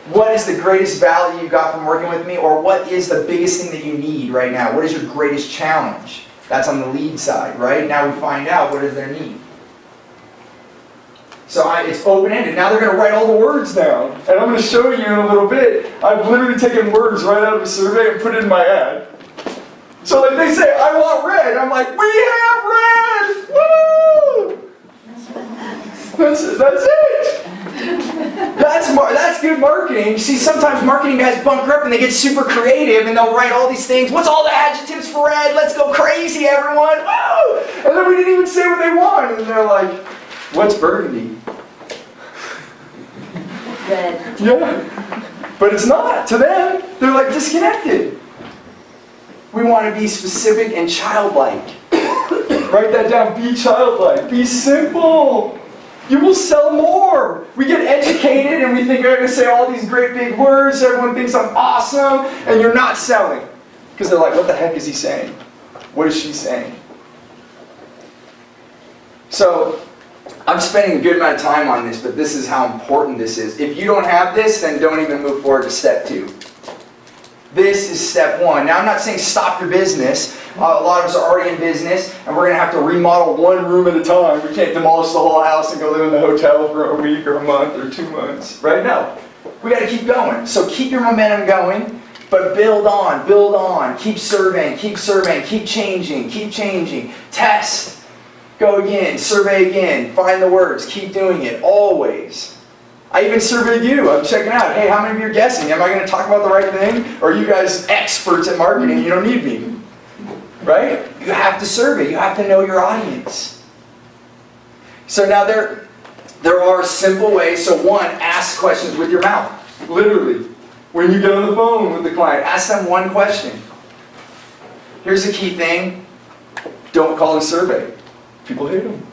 what is the greatest value you got from working with me? Or what is the biggest thing that you need right now? What is your greatest challenge? That's on the lead side, right? Now we find out what is their need. So it's open-ended. Now they're going to write all the words down. And I'm going to show you in a little bit. I've literally taken words right out of a survey and put it in my ad. So like they say, I want red. I'm like, we have red! Woo! That's it. That's good marketing. You see, sometimes marketing guys bunker up and they get super creative and they'll write all these things. What's all the adjectives for red? Let's go crazy, everyone. Woo! And then we didn't even say what they want. And they're like, what's burgundy? Red. Yeah. But it's not. To them, they're like disconnected. We want to be specific and childlike. Write that down. Be childlike. Be simple. You will sell more. We get educated and we think we're going to say all these great big words. Everyone thinks I'm awesome. And you're not selling. Because they're like, what the heck is he saying? What is she saying? So, I'm spending a good amount of time on this, but this is how important this is. If you don't have this, then don't even move forward to step 2. This is step 1. Now, I'm not saying stop your business. A lot of us are already in business, and we're going to have to remodel one room at a time. We can't demolish the whole house and go live in the hotel for a week or a month or 2 months. Right? No. We got to keep going. So keep your momentum going, but build on. Keep surveying, keep changing. Test. Go again, survey again, find the words, keep doing it, always. I even surveyed you. I'm checking out, hey, how many of you are guessing? Am I going to talk about the right thing? Or are you guys experts at marketing? You don't need me. Right? You have to survey. You have to know your audience. So now there are simple ways. So one, ask questions with your mouth. Literally. When you get on the phone with the client, ask them one question. Here's the key thing. Don't call it a survey. People hate them.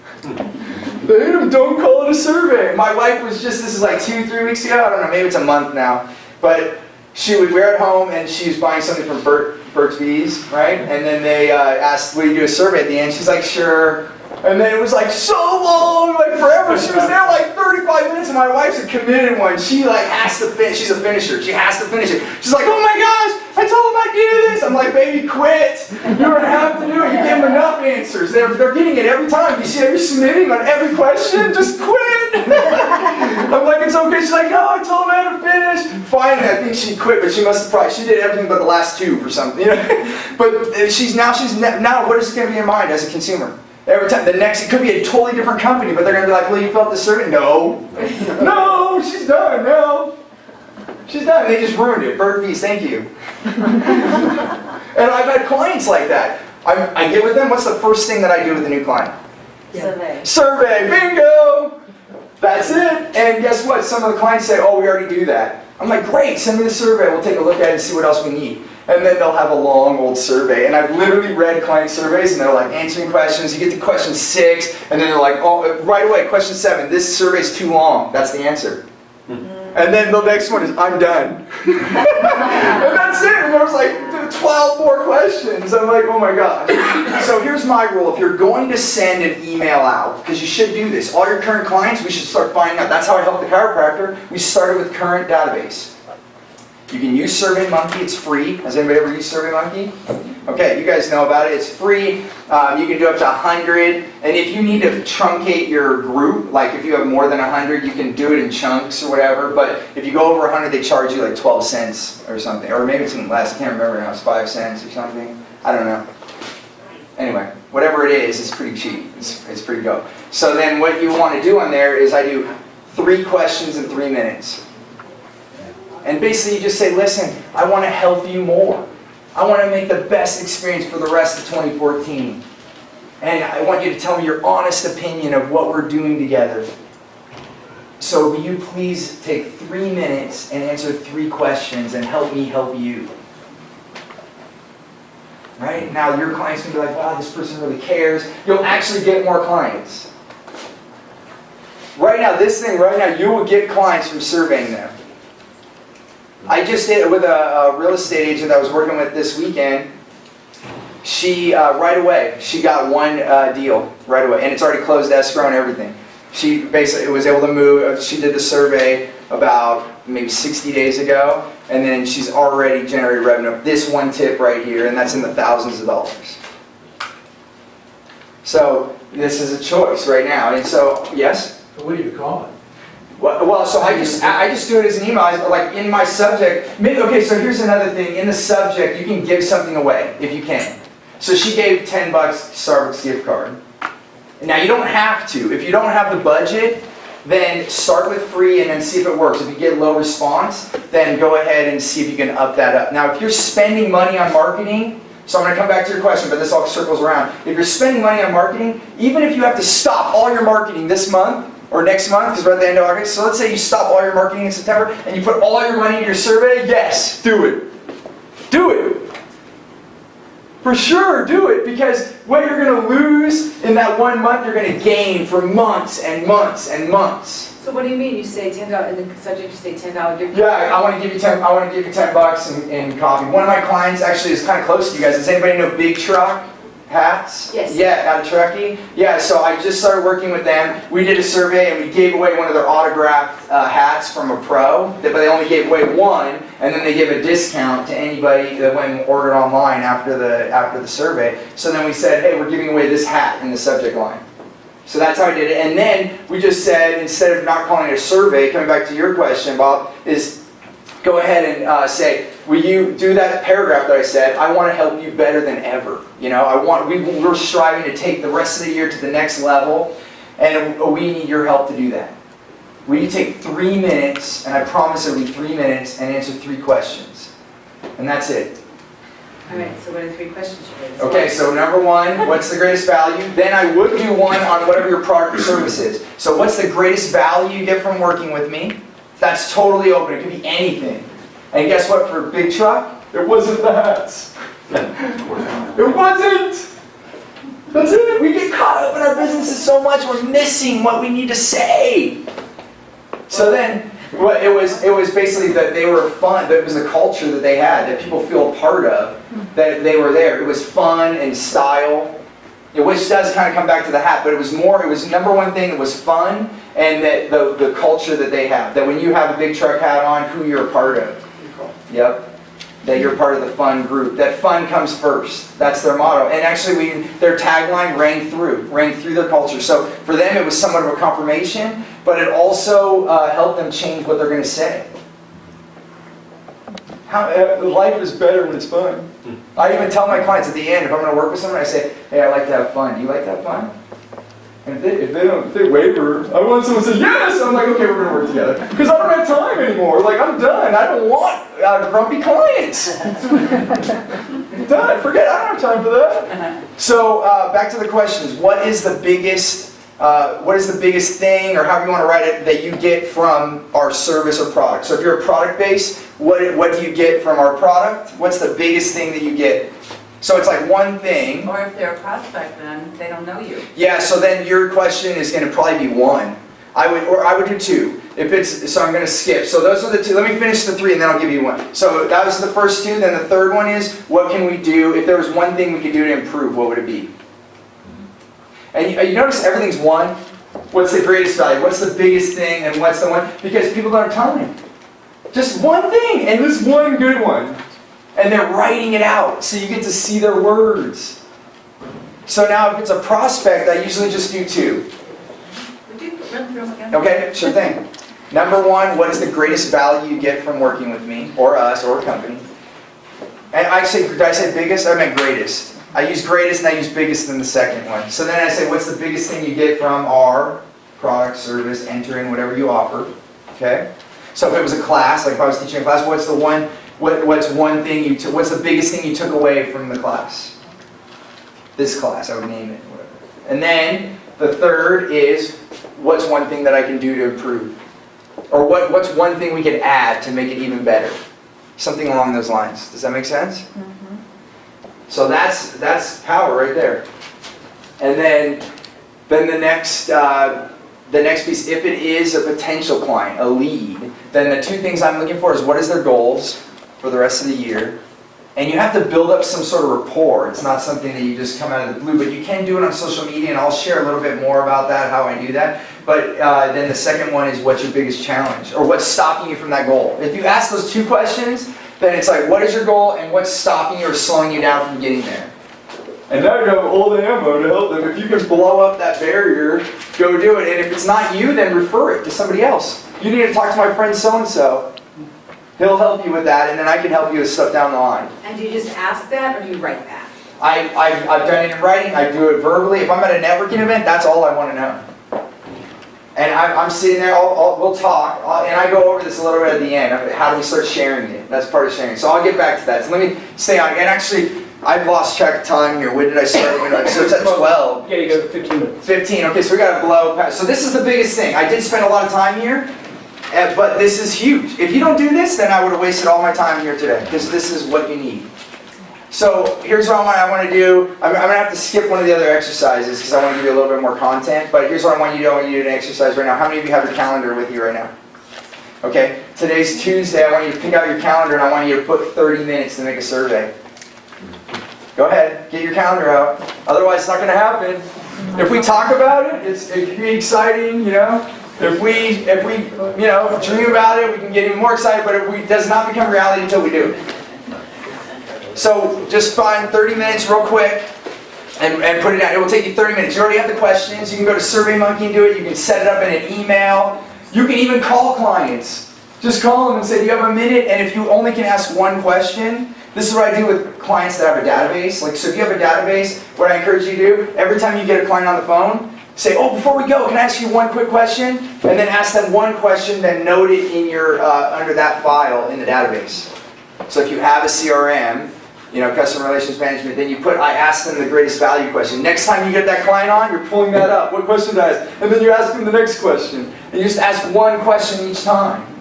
They hate them. Don't call it a survey. My wife was just, this is like 2-3 weeks ago. I don't know, maybe it's a month now. But we're at home and she was buying something from Burt's Bees, right? And then they asked, will you do a survey at the end? She's like, sure. And then it was like so long, like forever. She was there like 35 minutes and my wife's a committed one. She like has to finish. She's a finisher. She has to finish it. She's like, oh my gosh, I told them I'd do this. I'm like, baby, quit. You don't have to do it. You give them enough answers. They're getting it every time. You see every submitting on every question? Just quit. I'm like, it's okay. She's like, no, I told them I had to finish. Finally, I think she quit, but she did everything but the last 2 for something. You know? But now what is going to be in mind as a consumer? Every time, it could be a totally different company, but they're going to be like, well, you felt this survey? No. No, she's done, no. She's done, they just ruined it. Bird Bees, thank you. And I've had clients like that. I get with them, what's the first thing that I do with a new client? Survey. Survey, bingo! That's it. And guess what? Some of the clients say, oh, we already do that. I'm like, great, send me the survey, we'll take a look at it and see what else we need. And then they'll have a long old survey. And I've literally read client surveys and they're like answering questions. You get to question 6 and then they're like, oh, right away, question 7, this survey's too long. That's the answer. And then the next one is, I'm done. And that's it. And there's like 12 more questions. I'm like, oh my gosh. So here's my rule. If you're going to send an email out, because you should do this, all your current clients, we should start finding out. That's how I help the chiropractor. We started with current database. You can use SurveyMonkey, it's free. Has anybody ever used SurveyMonkey? Okay, you guys know about it, it's free. You can do up to 100. And if you need to truncate your group, like if you have more than 100, you can do it in chunks or whatever. But if you go over 100, they charge you like 12 cents or something. Or maybe it's even less, I can't remember now, it's 5 cents or something. I don't know. Anyway, whatever it is, it's pretty cheap. It's pretty dope. So then what you want to do on there is I do 3 questions in 3 minutes. And basically you just say, listen, I want to help you more. I want to make the best experience for the rest of 2014. And I want you to tell me your honest opinion of what we're doing together. So will you please take 3 minutes and answer 3 questions and help me help you? Right? Now your client's going to be like, wow, this person really cares. You'll actually get more clients. Right now, this thing right now, you will get clients from surveying them. I just did it with a real estate agent that I was working with this weekend. She, right away, she got one deal right away, and it's already closed escrow and everything. She basically was able to move, she did the survey about maybe 60 days ago, and then she's already generated revenue. This one tip right here, and that's in the thousands of dollars. So this is a choice right now, and so, yes? So what do you call it? Well, so I just do it as an email, like in my subject. Maybe, okay, so here's another thing. In the subject, you can give something away if you can. So she gave $10 Starbucks gift card. Now you don't have to. If you don't have the budget, then start with free and then see if it works. If you get low response, then go ahead and see if you can up that up. Now if you're spending money on marketing, so I'm going to come back to your question, but this all circles around. If you're spending money on marketing, even if you have to stop all your marketing this month, or next month, because we're at the end of August. So let's say you stop all your marketing in September and you put all your money in your survey. Yes, do it. Do it. For sure, do it. Because what you're going to lose in that 1 month, you're going to gain for months and months and months. So what do you mean? You say $10 in the subject. You say $10 gift. Yeah, I want to give you $10. I want to give you $10 in coffee. One of my clients actually is kind of close to you guys. Does anybody know Big Truck hats? Yes. Yeah, out of Truckee. Yeah, so I just started working with them. We did a survey and we gave away one of their autographed hats from a pro, but they only gave away one, and then they gave a discount to anybody that went and ordered online after the survey. So then we said, hey, we're giving away this hat in the subject line. So that's how I did it. And then we just said, instead of not calling it a survey, coming back to your question, Bob, is go ahead and say, will you do that paragraph that I said? I want to help you better than ever. You know, we're striving to take the rest of the year to the next level, and we need your help to do that. We need to take 3 minutes, and I promise it'll be 3 minutes, and answer 3 questions. And that's it. All right, so what are 3 questions you raised? Okay, so number 1, what's the greatest value? Then I would do one on whatever your product or service is. So what's the greatest value you get from working with me? That's totally open. It could be anything. And guess what? For Big Truck, it wasn't the hats. It wasn't. That's it. We get caught up in our businesses so much, we're missing what we need to say. So then, well, it was basically that they were fun. That it was the culture that they had, that people feel a part of, that they were there. It was fun and style. Which does kind of come back to the hat, but it was number 1 thing that was fun, and that the culture that they have. That when you have a Big Truck hat on, who you're a part of. Yep. That you're part of the fun group. That fun comes first. That's their motto. And actually, their tagline rang through their culture. So for them, it was somewhat of a confirmation, but it also helped them change what they're going to say. Life is better when it's fun. I even tell my clients at the end, if I'm going to work with someone, I say, hey, I like to have fun. Do you like to have fun? And if they waver, I want someone to say, yes! I'm like, okay, we're going to work together. Because I don't have time anymore. Like, I'm done. I don't want grumpy clients. Done. Forget, I don't have time for that. So, back to the questions. What is the biggest thing, or however you want to write it, that you get from our service or product? So if you're a product base, what do you get from our product? What's the biggest thing that you get? So it's like one thing. Or if they're a prospect, then they don't know you. Yeah, so then your question is going to probably be 1. I would do 2. So I'm going to skip. So those are the 2. Let me finish the 3 and then I'll give you 1. So that was the first 2. Then the third one is, what can we do? If there was one thing we could do to improve, what would it be? And you notice everything's 1. What's the greatest value? What's the biggest thing? And what's the one? Because people don't have time. Just one thing, and this one good one. And they're writing it out, so you get to see their words. So now if it's a prospect, I usually just do 2. Would you run through them again? Okay, sure thing. Number 1, what is the greatest value you get from working with me, or us, or a company? And did I say biggest? I meant greatest. I use greatest and I use biggest in the second one. So then I say, what's the biggest thing you get from our product, service, enter in whatever you offer? Okay? So if it was a class, like if I was teaching a class, what's the biggest thing you took away from the class? This class, I would name it, whatever. And then the third is, what's one thing that I can do to improve? Or what's one thing we can add to make it even better? Something along those lines. Does that make sense? Mm-hmm. So that's power right there. And then the next the next piece, if it is a potential client, a lead, then the 2 things I'm looking for is what is their goals for the rest of the year. And you have to build up some sort of rapport. It's not something that you just come out of the blue, but you can do it on social media, and I'll share a little bit more about that, how I do that. But then the second one is what's your biggest challenge, or what's stopping you from that goal. If you ask those 2 questions, then it's like, what is your goal and what's stopping you or slowing you down from getting there? And now you have all the ammo to help them. If you can blow up that barrier, go do it. And if it's not you, then refer it to somebody else. You need to talk to my friend so-and-so. He'll help you with that, and then I can help you with stuff down the line. And do you just ask that, or do you write that? I've done it in writing, I do it verbally. If I'm at a networking event, that's all I want to know. And I'm sitting there, we'll talk, and I go over this a little bit at the end. How do we start sharing it? That's part of sharing. So I'll get back to that. So let me stay on. And actually, I've lost track of time here. When did I start? So it's at 12. Yeah, you got 15 minutes. 15, okay, so we got to blow past. So this is the biggest thing. I did spend a lot of time here. But this is huge. If you don't do this, then I would have wasted all my time here today, because this is what you need. So here's what I want to do. I'm going to have to skip one of the other exercises because I want to give you a little bit more content. But here's what I want you to do. I want you to do an exercise right now. How many of you have your calendar with you right now? Okay, today's Tuesday. I want you to pick out your calendar and I want you to put 30 minutes to make a survey. Go ahead, get your calendar out. Otherwise, it's not going to happen. If we talk about it, it can be exciting, you know. If we dream about it, we can get even more excited, but it does not become reality until we do it. So just find 30 minutes real quick and put it down. It will take you 30 minutes. You already have the questions. You can go to SurveyMonkey and do it. You can set it up in an email. You can even call clients. Just call them and say, do you have a minute? And if you only can ask one question, this is what I do with clients that have a database. So if you have a database, what I encourage you to do, every time you get a client on the phone, say, oh, before we go, can I ask you one quick question? And then ask them one question, then note it in your under that file in the database. So if you have a CRM, customer relations management, then you put, I asked them the greatest value question. Next time you get that client on, you're pulling that up. What question did I ask? And then you ask them the next question. And you just ask one question each time.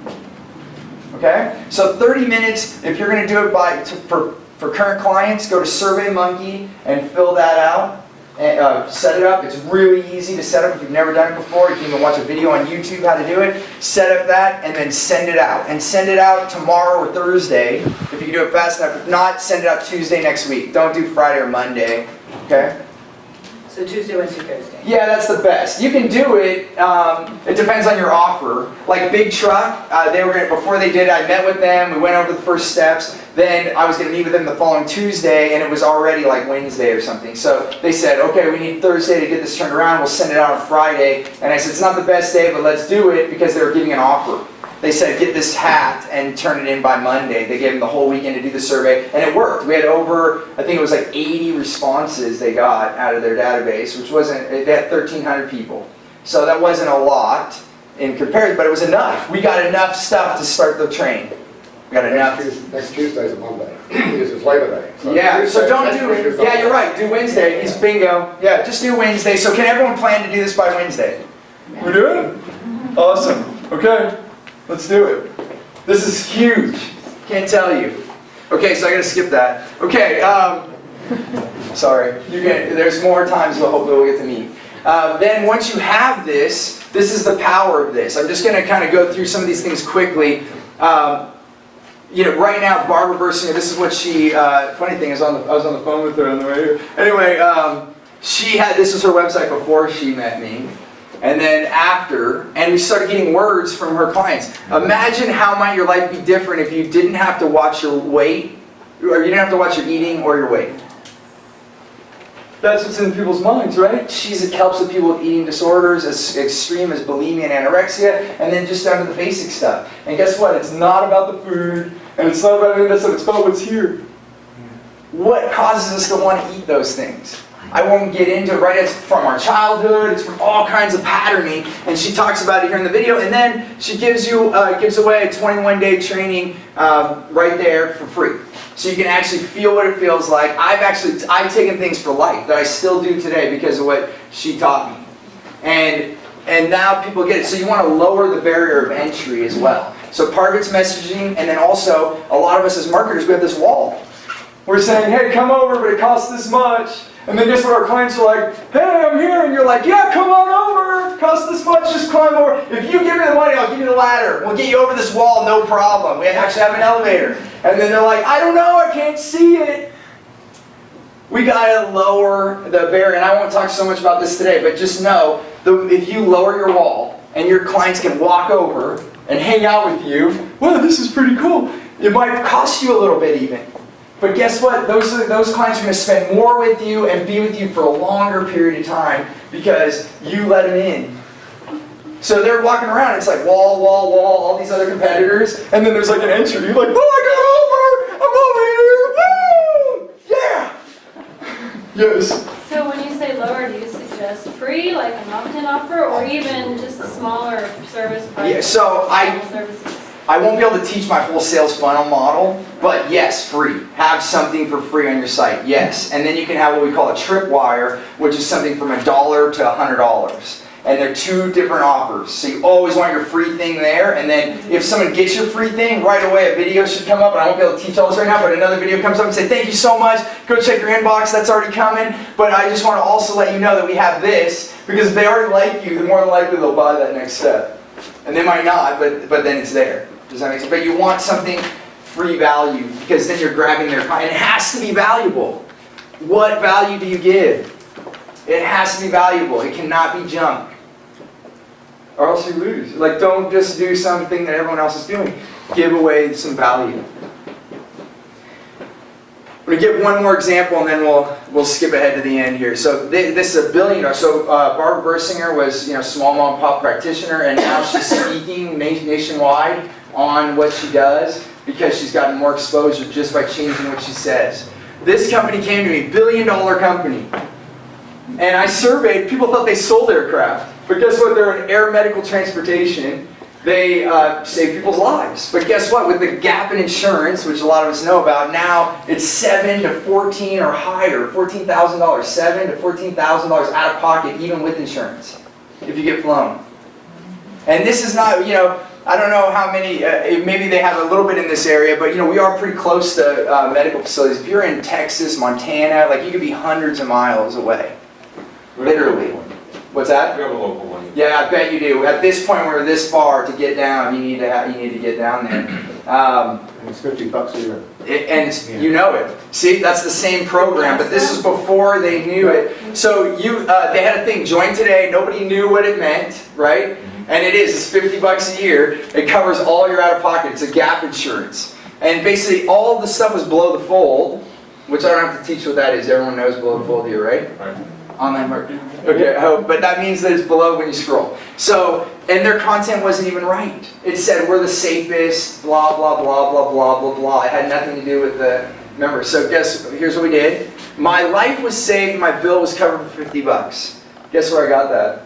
Okay? So 30 minutes, if you're going to do it for current clients, go to SurveyMonkey and fill that out. And, set it up. It's really easy to set up if you've never done it before. You can even watch a video on YouTube how to do it. Set up that and then send it out. And send it out tomorrow or Thursday if you can do it fast enough. If not, send it out Tuesday next week. Don't do Friday or Monday. Okay? So Tuesday, Wednesday, Thursday. Yeah, that's the best. You can do it. It depends on your offer. Like Big Truck, before they did it, I met with them. We went over the first steps. Then I was going to meet with them the following Tuesday, and it was already like Wednesday or something. So they said, okay, we need Thursday to get this turned around. We'll send it out on Friday. And I said, it's not the best day, but let's do it because they were giving an offer. They said, get this hat and turn it in by Monday. They gave them the whole weekend to do the survey, and it worked. We had over, I think it was like 80 responses they got out of their database, which wasn't, they had 1,300 people. So that wasn't a lot in comparison, but it was enough. We got enough stuff to start the train. We got enough. Next Tuesday's a Monday. This is Labor Day. So yeah, Tuesday, so don't do, yeah, you're right, do Wednesday. He's bingo. Yeah, just do Wednesday. So can everyone plan to do this by Wednesday? We're doing it? Awesome. Okay. Let's do it. This is huge. Can't tell you. Okay, so I gotta skip that. Okay, sorry. There's more times we'll hopefully we'll get to meet. Then once you have this is the power of this. I'm just gonna kind of go through some of these things quickly. Right now, Barbara Bursinger, this is what she, funny thing is I was on the phone with her on the way here. Anyway, this was her website before she met me. And then after, and we started getting words from her clients. Imagine how might your life be different if you didn't have to watch your weight, or you didn't have to watch your eating or your weight. That's what's in people's minds, right? It helps with people with eating disorders as extreme as bulimia and anorexia, and then just down to the basic stuff. And guess what? It's not about the food, and it's not about any of that stuff. It's about what's here. What causes us to want to eat those things? I won't get into it, right? It's from our childhood, it's from all kinds of patterning, and she talks about it here in the video, and then she gives away a 21-day training right there for free. So you can actually feel what it feels like. I've taken things for life that I still do today because of what she taught me. And now people get it. So you want to lower the barrier of entry as well. So part of it's messaging, and then also, a lot of us as marketers, we have this wall. We're saying, hey, come over, but it costs this much. And then guess what? Our clients are like, hey, I'm here. And you're like, yeah, come on over. It costs this much, just climb over. If you give me the money, I'll give you the ladder. We'll get you over this wall, no problem. We actually have an elevator. And then they're like, I don't know, I can't see it. We gotta lower the barrier. And I won't talk so much about this today, but just know, if you lower your wall and your clients can walk over and hang out with you, well, this is pretty cool. It might cost you a little bit even. But guess what? Those clients are going to spend more with you and be with you for a longer period of time because you let them in. So they're walking around, it's like wall, wall, wall, all these other competitors, and then there's like an entry. You're like, oh, I got over! I'm over here! Woo! Yeah! Yes. So when you say lower, do you suggest free, like an opt-in offer, or even just a smaller service price? Yeah, so I won't be able to teach my whole sales funnel model, but yes, free. Have something for free on your site, yes. And then you can have what we call a tripwire, which is something from $1 to $100. And they're two different offers. So you always want your free thing there, and then if someone gets your free thing, right away a video should come up, and I won't be able to teach all this right now, but another video comes up and say, thank you so much, go check your inbox, that's already coming. But I just want to also let you know that we have this, because if they already like you, the more than likely they'll buy that next step. And they might not, but then it's there. Does that make sense? But you want something free value, because then you're grabbing their time. And it has to be valuable. What value do you give? It has to be valuable. It cannot be junk. Or else you lose. Like, don't just do something that everyone else is doing. Give away some value. I'm going to give one more example, and then we'll skip ahead to the end here. So this is $1 billion. So Barbara Bersinger was, small mom and pop practitioner, and now she's speaking nationwide on what she does because she's gotten more exposure just by changing what she says. This company came to me, $1 billion company, and I surveyed. People thought they sold aircraft, but guess what? They're in air medical transportation. They save people's lives. But guess what? With the gap in insurance, which a lot of us know about, now it's $7,000 to $14,000 or higher, $14,000, $7,000 to $14,000 out of pocket, even with insurance, if you get flown. And this is not, I don't know how many, maybe they have a little bit in this area, but we are pretty close to medical facilities. If you're in Texas, Montana, like you could be hundreds of miles away. Literally. What's that? We have a local one. Yeah, I bet you do. At this point, we're this far to get down. You need to get down there. And it's $50 a year. You know it. See, that's the same program, but this is before they knew it. So they had a thing, join today. Nobody knew what it meant, right? And it's $50 a year. It covers all your out-of-pocket. It's a gap insurance. And basically, all the stuff was below the fold, which I don't have to teach what that is. Everyone knows below the fold here, right? Right. Online marketing. Okay, but that means that it's below when you scroll. So, and their content wasn't even right. It said we're the safest, blah, blah, blah, blah, blah, blah, blah. It had nothing to do with the members. So here's what we did. My life was saved, my bill was covered for $50. Guess where I got that?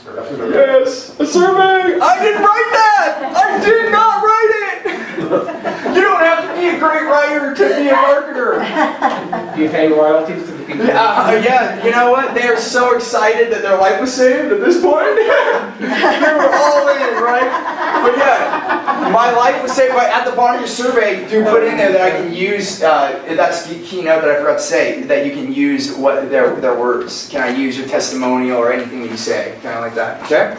Yes, a survey! I didn't write that! I did not write it! You don't have to be a great writer to be a marketer. Do you pay royalties to the people? Yeah, you know what? They are so excited that their life was saved at this point. They were all in, right? But yeah, my life was saved. At the bottom of your survey, do put in there that I can use, that's the keynote that I forgot to say, that you can use their words. Can I use your testimonial or anything that you say? Kind of like that, okay?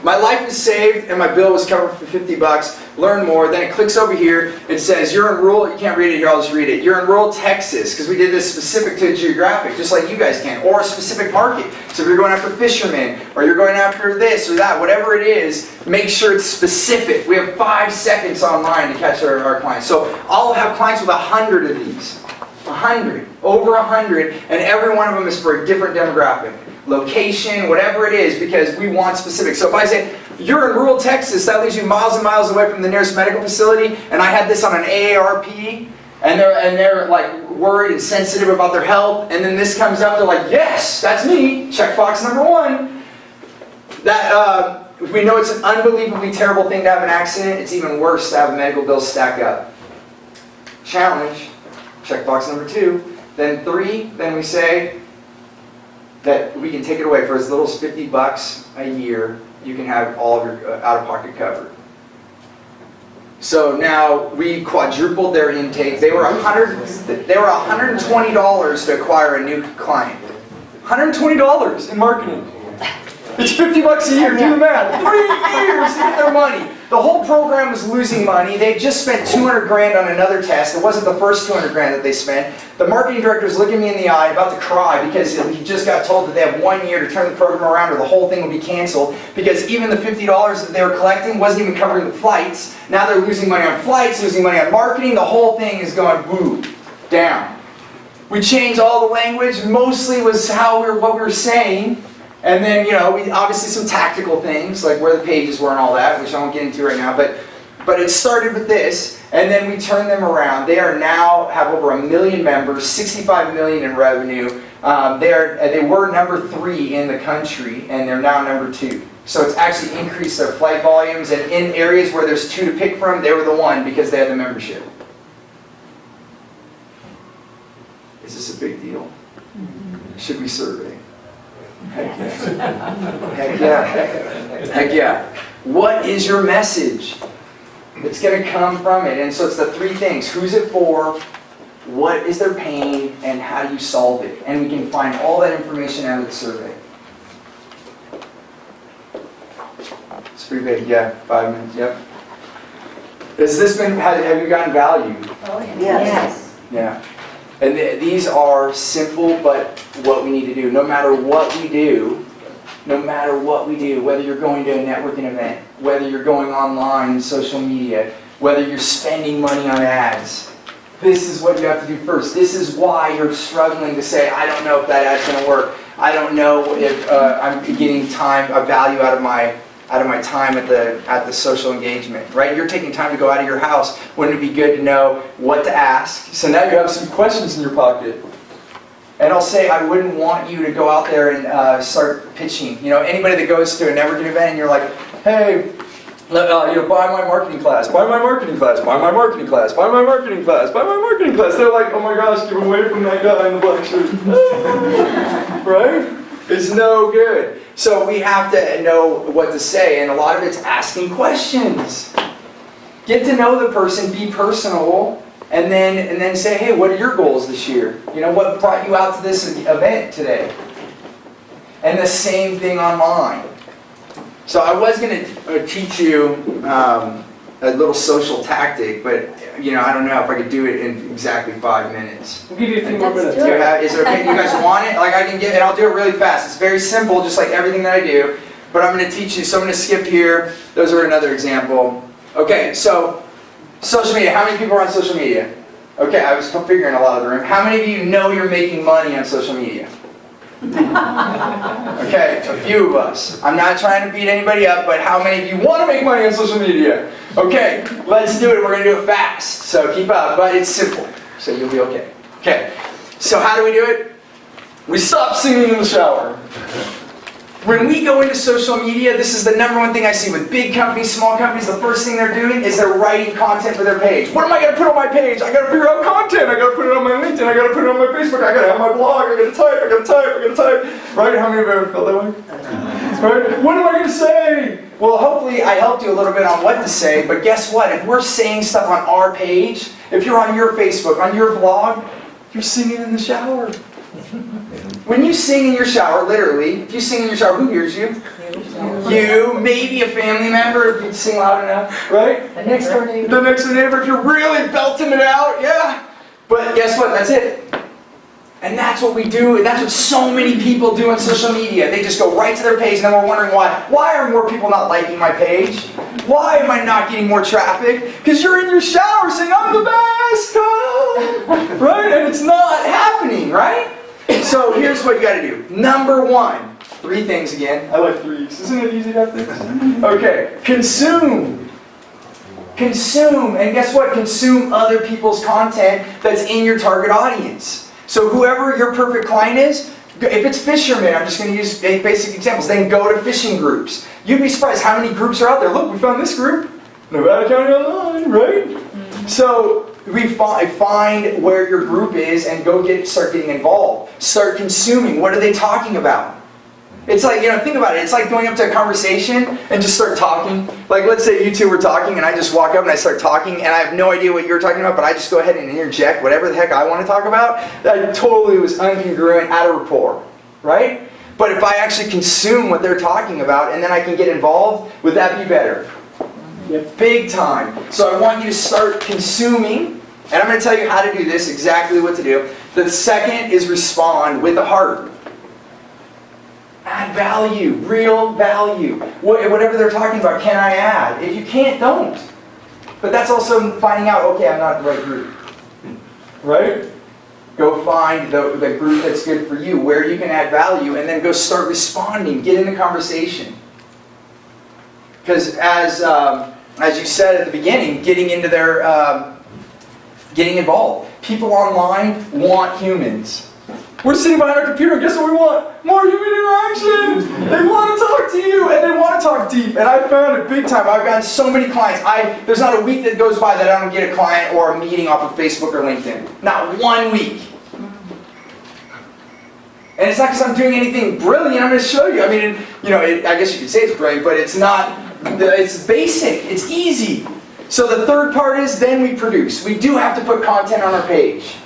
My life was saved and my bill was covered for $50. Learn more. Then it clicks over here. It says you're in rural. You can't read it here. I'll just read it. You're in rural Texas because we did this specific to a geographic, just like you guys can, or a specific market. So if you're going after fishermen or you're going after this or that, whatever it is, make sure it's specific. We have 5 seconds online to catch our clients. So I'll have clients with 100 of these, 100, over 100, and every one of them is for a different demographic. Location, whatever it is, because we want specific. So if I say, you're in rural Texas, that leaves you miles and miles away from the nearest medical facility, and I had this on an AARP, and they're like worried and sensitive about their health, and then this comes up, they're like, yes, that's me, checkbox number 1. That, we know it's an unbelievably terrible thing to have an accident, it's even worse to have medical bills stack up. Challenge, checkbox number 2. Then 3, then we say, that we can take it away for as little as $50 a year. You can have all of your out-of-pocket covered. So now we quadrupled their intake. They were $120 to acquire a new client. $120 in marketing. It's $50 a year, do the math. 3 years to get their money. The whole program was losing money. They just spent 200 grand on another test. It wasn't the first 200 grand that they spent. The marketing director's looking me in the eye, about to cry, because he just got told that they have 1 year to turn the program around or the whole thing will be canceled, because even the $50 that they were collecting wasn't even covering the flights. Now they're losing money on flights, losing money on marketing. The whole thing is going boom, down. We changed all the language. Mostly was what we were saying. And then, we obviously some tactical things, like where the pages were and all that, which I won't get into right now. But it started with this, and then we turned them around. They are now have over 1 million members, 65 million in revenue. They were number 3 in the country, and they're now number 2. So it's actually increased their flight volumes, and in areas where there's 2 to pick from, they were the 1 because they had the membership. Is this a big deal? Should we survey? Heck yeah. Heck yeah. Heck yeah. What is your message? It's going to come from it. And so it's the 3 things. Who's it for? What is their pain? And how do you solve it? And we can find all that information out of the survey. It's pretty big. Yeah, 5 minutes. Yep. Have you gotten value? Oh, yes. Yeah. And these are simple, but what we need to do. No matter what we do, whether you're going to a networking event, whether you're going online, social media, whether you're spending money on ads, this is what you have to do first. This is why you're struggling to say, I don't know if that ad's going to work. I don't know if I'm getting value out of my time at the social engagement, right? You're taking time to go out of your house. Wouldn't it be good to know what to ask? So now you have some questions in your pocket. And I'll say I wouldn't want you to go out there and start pitching. Anybody that goes to a networking event and you're like, hey, buy my marketing class, buy my marketing class, buy my marketing class, buy my marketing class, buy my marketing class. They're like, oh my gosh, get away from that guy in the black shirt. Right? It's no good. So we have to know what to say, and a lot of it's asking questions. Get to know the person, be personable, and then say, hey, what are your goals this year? What brought you out to this event today? And the same thing online. So I was going to teach you a little social tactic, but I don't know if I could do it in exactly 5 minutes. We'll give you a few more minutes. Is it okay? You guys want it? Like I can get it. I'll do it really fast. It's very simple, just like everything that I do. But I'm going to teach you. So I'm going to skip here. Those are another example. Okay, so social media. How many people are on social media? Okay, I was figuring a lot of the room. How many of you know you're making money on social media? Okay, a few of us. I'm not trying to beat anybody up, but how many of you want to make money on social media? Okay, let's do it. We're going to do it fast. So keep up, but it's simple. So you'll be okay. Okay, so how do we do it? We stop singing in the shower. When we go into social media, this is the #1 thing I see with big companies, small companies. The first thing they're doing is they're writing content for their page. What am I going to put on my page? I got to figure out content. I got to put it on my LinkedIn. I got to put it on my Facebook. I got to have my blog. I got to type. I got to type. I got to type. Right? How many of you ever felt that way? Right? What am I going to say? Well, hopefully I helped you a little bit on what to say. But guess what? If we're saying stuff on our page, if you're on your Facebook, on your blog, you're singing in the shower. When you sing in your shower, literally, if you sing in your shower, who hears you? You, maybe a family member if you sing loud enough, right? The next door neighbor. The next door neighbor if you're really belting it out, yeah. But guess what? That's it. And that's what we do. That's what so many people do on social media. They just go right to their page and then we're wondering why. Why are more people not liking my page? Why am I not getting more traffic? Because you're in your shower saying, I'm the best! Right? And it's not happening, right? So here's what you got to do. #1, 3 things again. I like 3s. Isn't it easy to have 3s? Okay. Consume. Consume. And guess what? Consume other people's content that's in your target audience. So whoever your perfect client is, if it's fishermen, I'm just going to use basic examples, then go to fishing groups. You'd be surprised how many groups are out there. Look, we found this group. Nevada County Online, right? So we find where your group is and start getting involved. Start consuming. What are they talking about? It's like, think about it. It's like going up to a conversation and just start talking. Like, let's say you two were talking and I just walk up and I start talking and I have no idea what you're talking about, but I just go ahead and interject whatever the heck I want to talk about. That totally was incongruent, out of rapport, right? But if I actually consume what they're talking about and then I can get involved, would that be better? Yep. Big time. So I want you to start consuming, and I'm going to tell you how to do this, exactly what to do. The second is respond with a heart. Add value, real value. Whatever they're talking about, can I add? If you can't, don't. But that's also finding out, okay, I'm not the right group. Right? Go find the group that's good for you, where you can add value, and then go start responding. Get in the conversation. Because as you said at the beginning, getting involved. People online want humans. We're sitting behind our computer, and guess what we want? More human interaction! They want to talk to you, and they want to talk deep. And I found it big time. I've gotten so many clients. There's not a week that goes by that I don't get a client or a meeting off of Facebook or LinkedIn. Not 1 week. And it's not because I'm doing anything brilliant. I'm going to show you. I mean, I guess you could say it's brilliant, but it's not. It's basic. It's easy. So the third part is then we produce. We do have to put content on our page.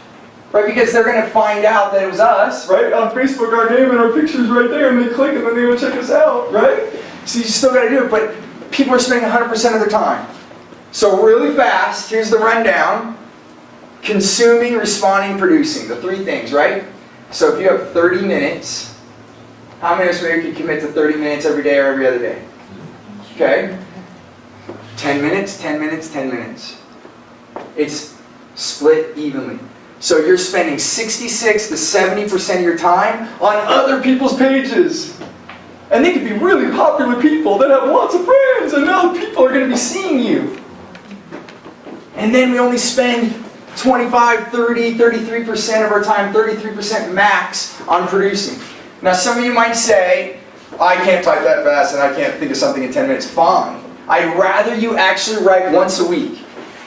Right, because they're going to find out that it was us, right? On Facebook, our name and our picture's right there, and they click and then they want to check us out, right? So you still got to do it, but people are spending 100% of their time. So really fast, here's the rundown. Consuming, responding, producing. The three things, right? So if you have 30 minutes, how many of us here can commit to 30 minutes every day or every other day? Okay? 10 minutes, 10 minutes, 10 minutes. It's split evenly. So you're spending 66 to 70% of your time on other people's pages. And they could be really popular people that have lots of friends, and other people are going to be seeing you. And then we only spend 25, 30, 33% of our time, 33% max on producing. Now some of you might say, I can't type that fast and I can't think of something in 10 minutes. Fine. I'd rather you actually write once a week.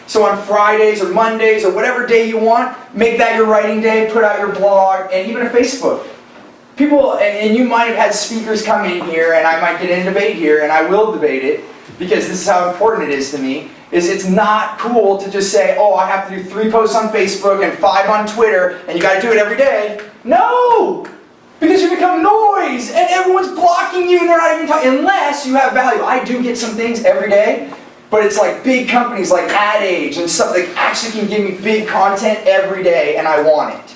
So on Fridays or Mondays or whatever day you want, make that your writing day, put out your blog, and even a Facebook. People, and you might have had speakers come in here, and I might get in a debate here, and I will debate it, because this is how important it is to me, is it's not cool to just say, oh, I have to do 3 posts on Facebook and 5 on Twitter, and you got to do it every day. No! Because you become noise, and everyone's blocking you, and they're not even talking, unless you have value. I do get some things every day, but it's like big companies like Ad Age and stuff that actually can give me big content every day, and I want it.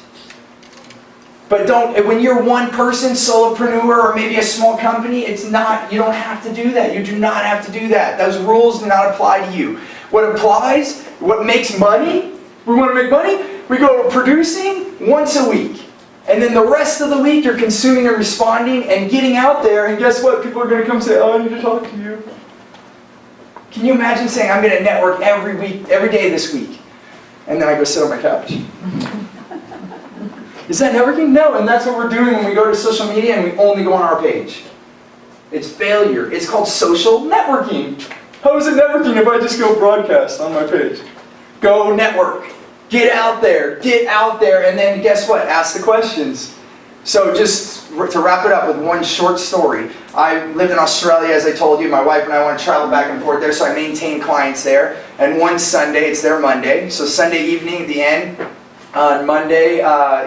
But when you're one person, solopreneur, or maybe a small company, you don't have to do that. You do not have to do that. Those rules do not apply to you. What applies, what makes money, we want to make money, we go producing once a week. And then the rest of the week, you're consuming and responding and getting out there, and guess what? People are going to come say, oh, I need to talk to you. Can you imagine saying, I'm going to network every day this week, and then I go sit on my couch? Is that networking? No, and that's what we're doing when we go to social media and we only go on our page. It's failure. It's called social networking. How is it networking if I just go broadcast on my page? Go network. Get out there, and then guess what? Ask the questions. So just to wrap it up with one short story. I lived in Australia, as I told you. My wife and I want to travel back and forth there, so I maintain clients there. And one Sunday, it's their Monday. So Sunday evening at the end, on Monday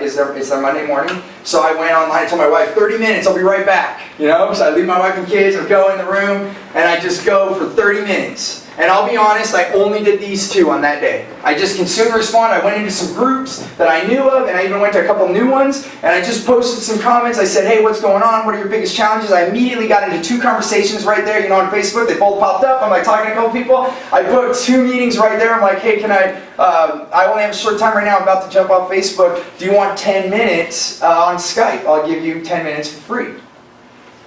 is their Monday morning. So I went online, I told my wife, 30 minutes, I'll be right back. So I leave my wife and kids, I go in the room, and I just go for 30 minutes. And I'll be honest, I only did these 2 on that day. I just consumed and respond. I went into some groups that I knew of, and I even went to a couple new ones, and I just posted some comments. I said, hey, what's going on? What are your biggest challenges? I immediately got into 2 conversations right there, on Facebook. They both popped up. I'm like talking to a couple people. I booked 2 meetings right there. I'm like, hey, can I only have a short time right now. I'm about to jump off Facebook. Do you want 10 minutes on Skype? I'll give you 10 minutes for free.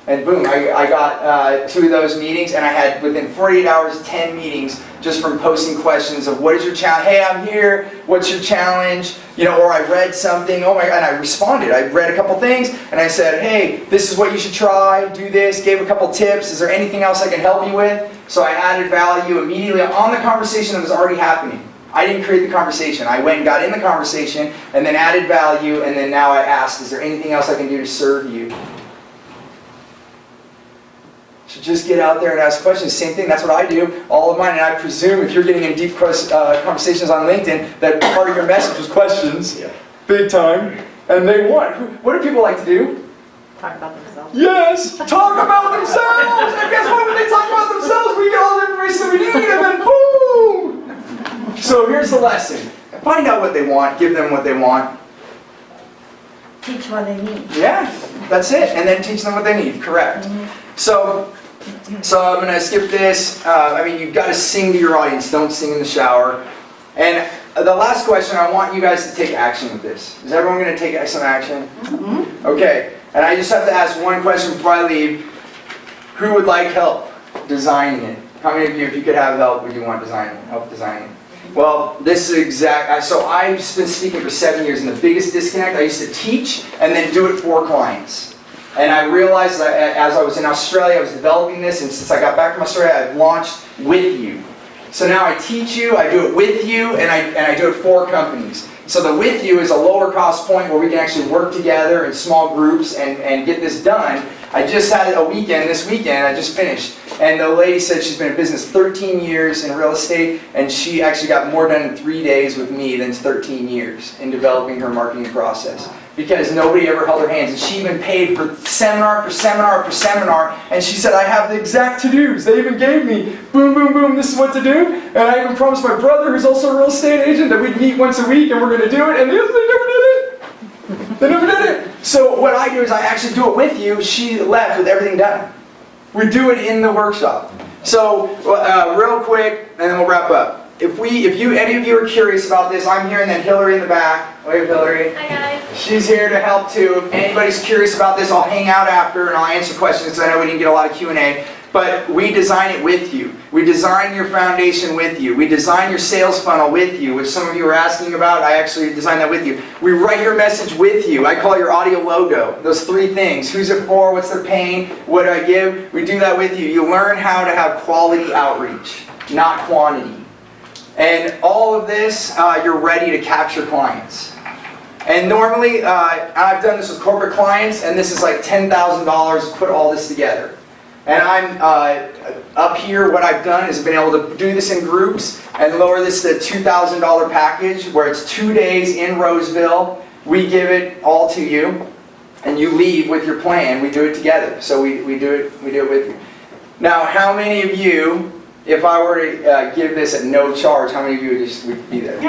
And boom, I got 2 of those meetings, and I had, within 48 hours, 10 meetings just from posting questions of what is your challenge? Hey, I'm here. What's your challenge? Or I read something. Oh my God, and I responded. I read a couple things, and I said, hey, this is what you should try. Do this. Gave a couple tips. Is there anything else I can help you with? So I added value immediately on the conversation that was already happening. I didn't create the conversation. I went and got in the conversation, and then added value, and then now I asked, is there anything else I can do to serve you? So just get out there and ask questions. Same thing, that's what I do, all of mine. And I presume if you're getting in deep conversations on LinkedIn, that part of your message was questions, big time. And they want. What do people like to do? Talk about themselves. Yes, talk about themselves. And guess what? When they talk about themselves, we get all the information that we need, and then boom. So here's the lesson. Find out what they want, give them what they want. Teach what they need. Yeah, that's it. And then teach them what they need, correct. So I'm going to skip this. I mean, you've got to sing to your audience. Don't sing in the shower. And the last question, I want you guys to take action with this. Is everyone going to take some action? Okay. And I just have to ask one question before I leave. Who would like help designing it? How many of you, if you could have help, would you want help designing it? Well, this is exact. So I've been speaking for 7 years, and the biggest disconnect, I used to teach and then do it for clients. And I realized that as I was in Australia, I was developing this, and since I got back from Australia, I've launched with you. So now I teach you, I do it with you, and I do it for companies. So the with you is a lower cost point where we can actually work together in small groups and get this done. I just had a weekend, this weekend, I just finished. And the lady said she's been in business 13 years in real estate, and she actually got more done in 3 days with me than 13 years in developing her marketing process. Because nobody ever held her hands. And she even paid for seminar after seminar after seminar. And she said, I have the exact to-dos. They even gave me, boom, boom, boom, this is what to do. And I even promised my brother, who's also a real estate agent, that we'd meet once a week and we're going to do it. And they never did it. They never did it. So what I do is I actually do it with you. She left with everything done. We do it in the workshop. So real quick, and then we'll wrap up. If any of you are curious about this, I'm here, and then Hillary in the back. Wave, Hillary. Hi guys. She's here to help too. If anybody's curious about this, I'll hang out after and I'll answer questions. I know we didn't get a lot of Q&A, but we design it with you. We design your foundation with you. We design your sales funnel with you, which some of you are asking about. I actually designed that with you. We write your message with you. I call your audio logo. Those 3 things. Who's it for? What's their pain? What do I give? We do that with you. You learn how to have quality outreach, not quantity. And all of this, you're ready to capture clients. And normally, I've done this with corporate clients, and this is like $10,000 to put all this together. And I'm up here, what I've done is been able to do this in groups and lower this to a $2,000 package where it's 2 days in Roseville. We give it all to you, and you leave with your plan. We do it together. So we do it with you. Now, how many of you, if I were to give this at no charge, how many of you would be there?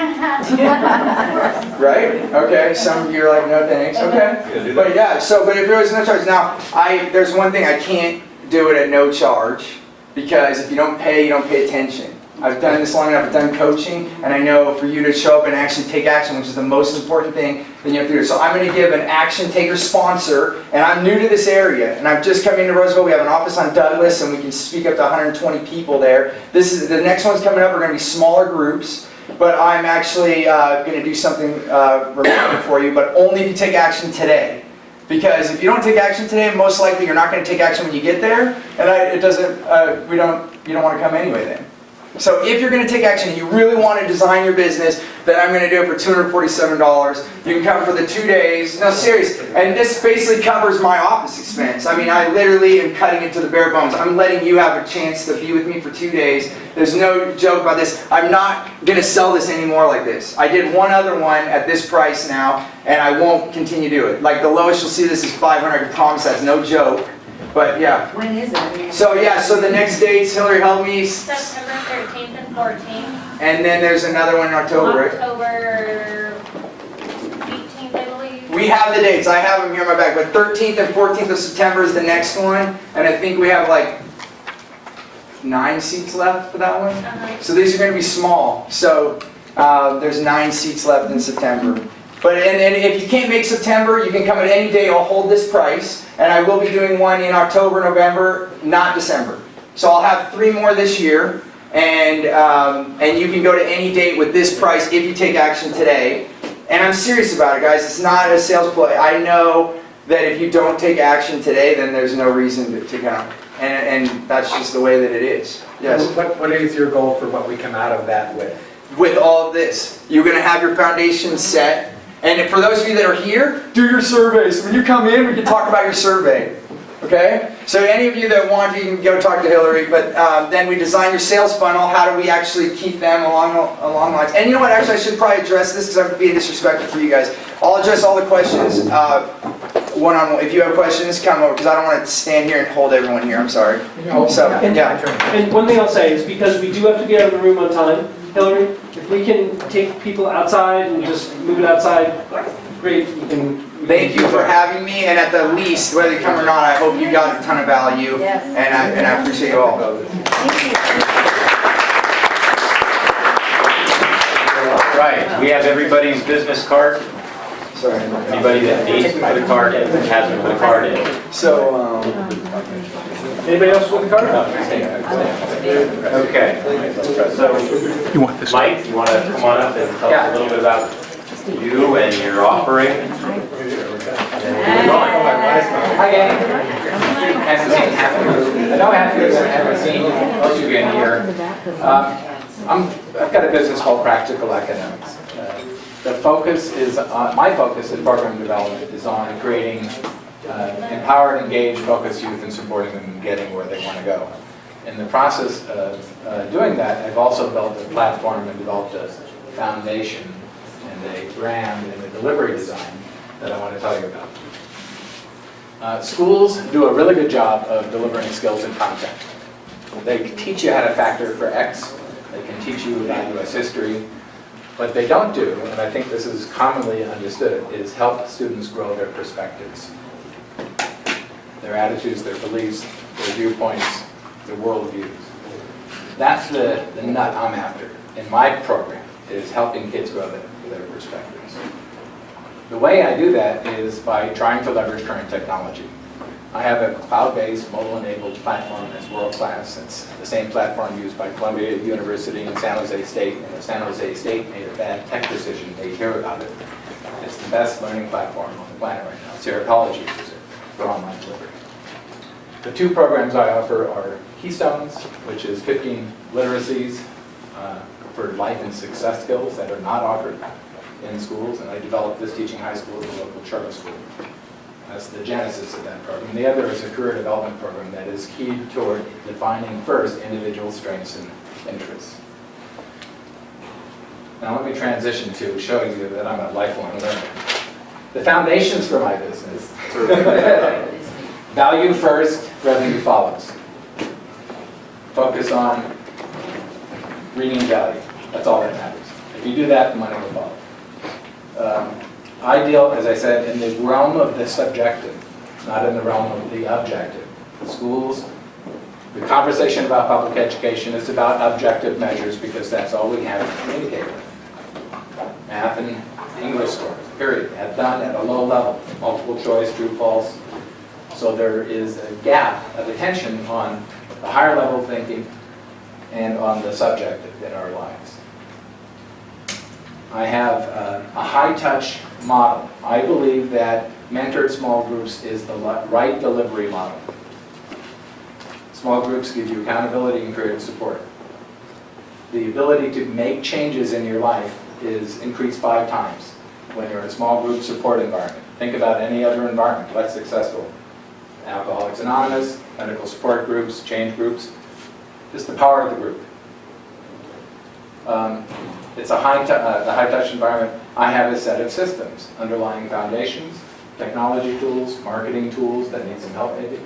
Right? Okay, some of you are like, no thanks. Okay. But yeah, but if there was no charge, now, there's one thing, I can't do it at no charge, because if you don't pay attention. I've done this long enough, I've done coaching, and I know for you to show up and actually take action, which is the most important thing, then you have to do it. So I'm going to give an action taker sponsor, and I'm new to this area, and I've just come into Roseville. We have an office on Douglas, and we can speak up to 120 people there. The next one's coming up. We're going to be smaller groups, but I'm actually going to do something remote for you, but only if you take action today. Because if you don't take action today, most likely you're not going to take action when you get there, and you don't want to come anyway then. So if you're going to take action and you really want to design your business, then I'm going to do it for $247. You can come for the 2 days. No, seriously. And this basically covers my office expense. I mean, I literally am cutting it to the bare bones. I'm letting you have a chance to be with me for 2 days. There's no joke about this. I'm not going to sell this anymore like this. I did one other one at this price now, and I won't continue to do it. Like the lowest you'll see this is $500. I can promise that's no joke. But yeah. When is it? So the next dates, Hillary, help me. September 13th and 14th. And then there's another one in October, right? October 18th, I believe. We have the dates. I have them here on my back. But 13th and 14th of September is the next one. And I think we have like 9 seats left for that one. So these are going to be small. So there's 9 seats left in September. But and if you can't make September, you can come at any day. I'll hold this price. And I will be doing one in October, November, not December. So I'll have 3 more this year. And you can go to any date with this price if you take action today. And I'm serious about it, guys. It's not a sales play. I know that if you don't take action today, then there's no reason to come. And that's just the way that it is. Yes? What is your goal for what we come out of that with? With all of this, you're going to have your foundation set. And for those of you that are here, do your survey. So when you come in, we can talk about your survey. Okay, so any of you that want, you can go talk to Hillary, but then we design your sales funnel. How do we actually keep them along the lines? And you know what, actually I should probably address this because I'm being disrespectful for you guys. I'll address all the questions one-on-one. If you have questions, come over because I don't want to stand here and hold everyone here, I'm sorry. So, yeah. And one thing I'll say is because we do have to be out of the room on time, Hillary, if we can take people outside and just move it outside, great. Thank you for having me, and at the least, whether you come or not, I hope you got a ton of value, Yes. and I appreciate you all. Right, we have everybody's business card. Sorry. Anybody that needs to put a card in, that hasn't put a card in. So, Anybody else with a card? Okay, so You want this? Mike, you want to come on up and tell us a little bit about you and your offering? And then we're going. Hi, gang. Haven't seen half of you. I know half of you haven't seen most of you in here. I've got a business called Practical Economics. The focus is on, my focus in program development is on creating empowered, engaged, focused youth and supporting them in getting where they want to go. In the process of doing that, I've also built a platform and developed a foundation and a brand and a delivery design that I want to tell you about. Schools do a really good job of delivering skills and content. They teach you how to factor for X. They can teach you about U.S. history. What they don't do, and I think this is commonly understood, is help students grow their perspectives. Their attitudes, their beliefs, their viewpoints, their worldviews. That's the nut I'm after in my program, is helping kids grow their perspectives. The way I do that is by trying to leverage current technology. I have a cloud-based, mobile-enabled platform that's world-class. It's the same platform used by Columbia University and San Jose State, and if San Jose State made a bad tech decision, they hear about it. It's the best learning platform on the planet right now. Sierra College uses it for online delivery. The two programs I offer are Keystones, which is 15 literacies for life and success skills that are not offered in schools, and I developed this teaching high school at the local charter school. That's the genesis of that program. The other is a career development program that is keyed toward defining first individual strengths and interests. Now let me transition to showing you that I'm a lifelong learner. The foundations for my business. Value first, revenue follows. Focus on bringing value. That's all that matters. If you do that, the money will follow. I deal, as I said, in the realm of the subjective, not in the realm of the objective. Schools, the conversation about public education is about objective measures because that's all we have to communicate with. Math and English scores, period, done at a low level. Multiple choice, true, false. So there is a gap of attention on the higher level thinking and on the subjective in our lives. I have a high-touch model. I believe that mentored small groups is the right delivery model. Small groups give you accountability and creative support. The ability to make changes in your life is increased 5 times when you're in a small group support environment. Think about any other environment less successful. Alcoholics Anonymous, medical support groups, change groups. Just the power of the group. It's a high-touch environment. I have a set of systems, underlying foundations, technology tools, marketing tools that need some help maybe.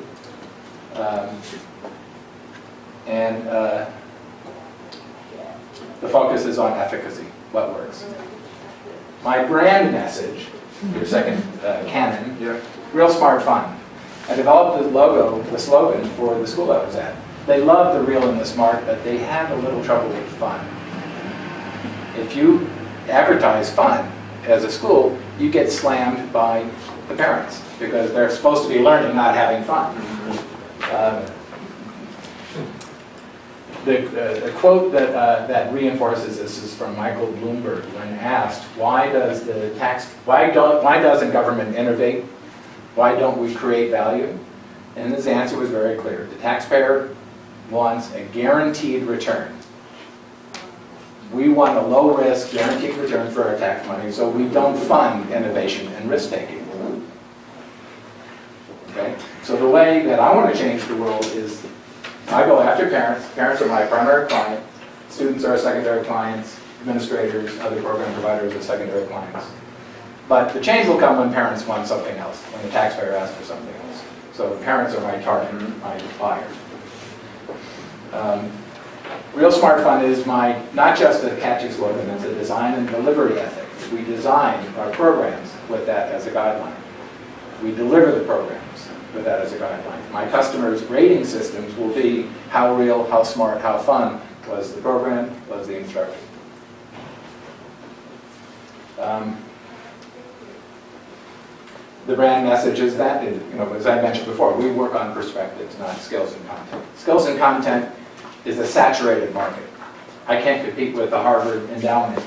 The focus is on efficacy, what works. My brand message, your second canon, real smart fun. I developed the logo, the slogan for the school I was at. They love the real and the smart, but they have a little trouble with fun. If you advertise fun as a school, you get slammed by the parents because they're supposed to be learning, not having fun. The quote that reinforces this is from Michael Bloomberg when asked, why doesn't government innovate? Why don't we create value? And his answer was very clear. The taxpayer wants a guaranteed return. We want a low-risk, guaranteed return for our tax money, so we don't fund innovation and risk-taking. Okay? So the way that I want to change the world is I go after parents. Parents are my primary client. Students are secondary clients. Administrators, other program providers are secondary clients. But the change will come when parents want something else, when the taxpayer asks for something else. So parents are my target, my buyer. Real Smart Fun is not just a catchy slogan, it's a design and delivery ethic. We design our programs with that as a guideline. We deliver the programs with that as a guideline. My customers' rating systems will be how real, how smart, how fun was the program, was the instructor. The brand message is that, as I mentioned before, we work on perspectives, not skills and content. Skills and content is a saturated market. I can't compete with the Harvard endowment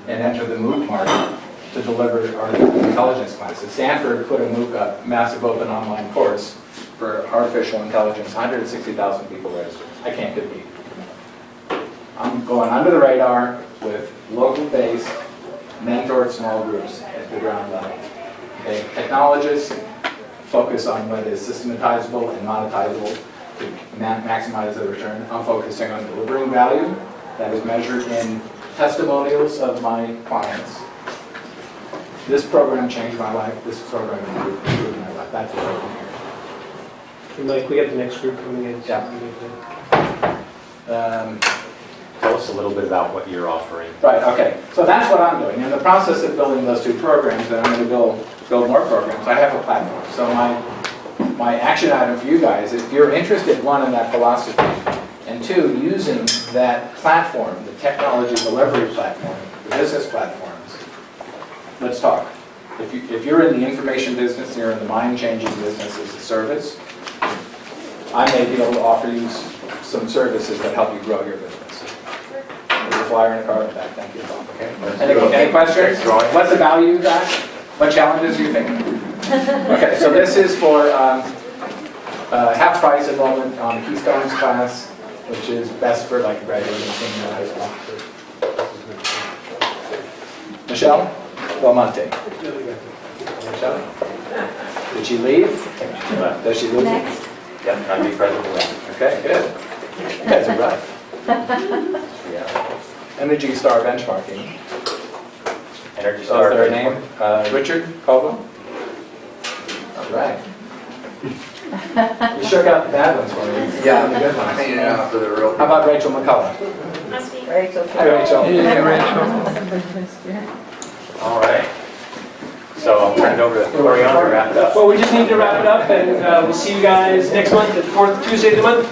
and enter the MOOC market to deliver artificial intelligence classes. Stanford put a MOOC up, massive open online course for artificial intelligence, 160,000 people registered. I can't compete. I'm going under the radar with local-based, mentored small groups at the ground level. Okay, technologists focus on what is systematizable and monetizable to maximize the return. I'm focusing on delivering value that is measured in testimonials of my clients. This program changed my life. This program improved my life. That's what I'm here. And Mike, we have the next group coming in. Tell us a little bit about what you're offering. Right, okay. So that's what I'm doing. In the process of building those two programs, and I'm going to build more programs, I have a platform. So my action item for you guys, if you're interested, one, in that philosophy, and two, using that platform, the technology delivery platform, the business platforms, let's talk. If you're in the information business, you're in the mind-changing business as a service, I may be able to offer you some services that help you grow your business. There's a flyer in the card back. Thank you. Okay. Any questions? What's the value of that? What challenges are you thinking? Okay, so this is for half price enrollment on Keystones class, which is best for like graduating senior high school. Michelle Belmonte. Michelle? Did she leave? Does she leave? Next. Yeah, trying to be present. Okay, good. You guys are rough. Yeah. Energy Star benchmarking. Energy So Star. their name, Richard Caldwell. All right. You shook out the bad ones for me. Yeah, The good ones. cleaning it up for the real. How about Rachel McCullough? Rachel. Hi, Rachel. All right. So I'll turn it over to Florian to wrap it up. Well, we just need to wrap it up, and we'll see you guys next month, the fourth Tuesday of the month.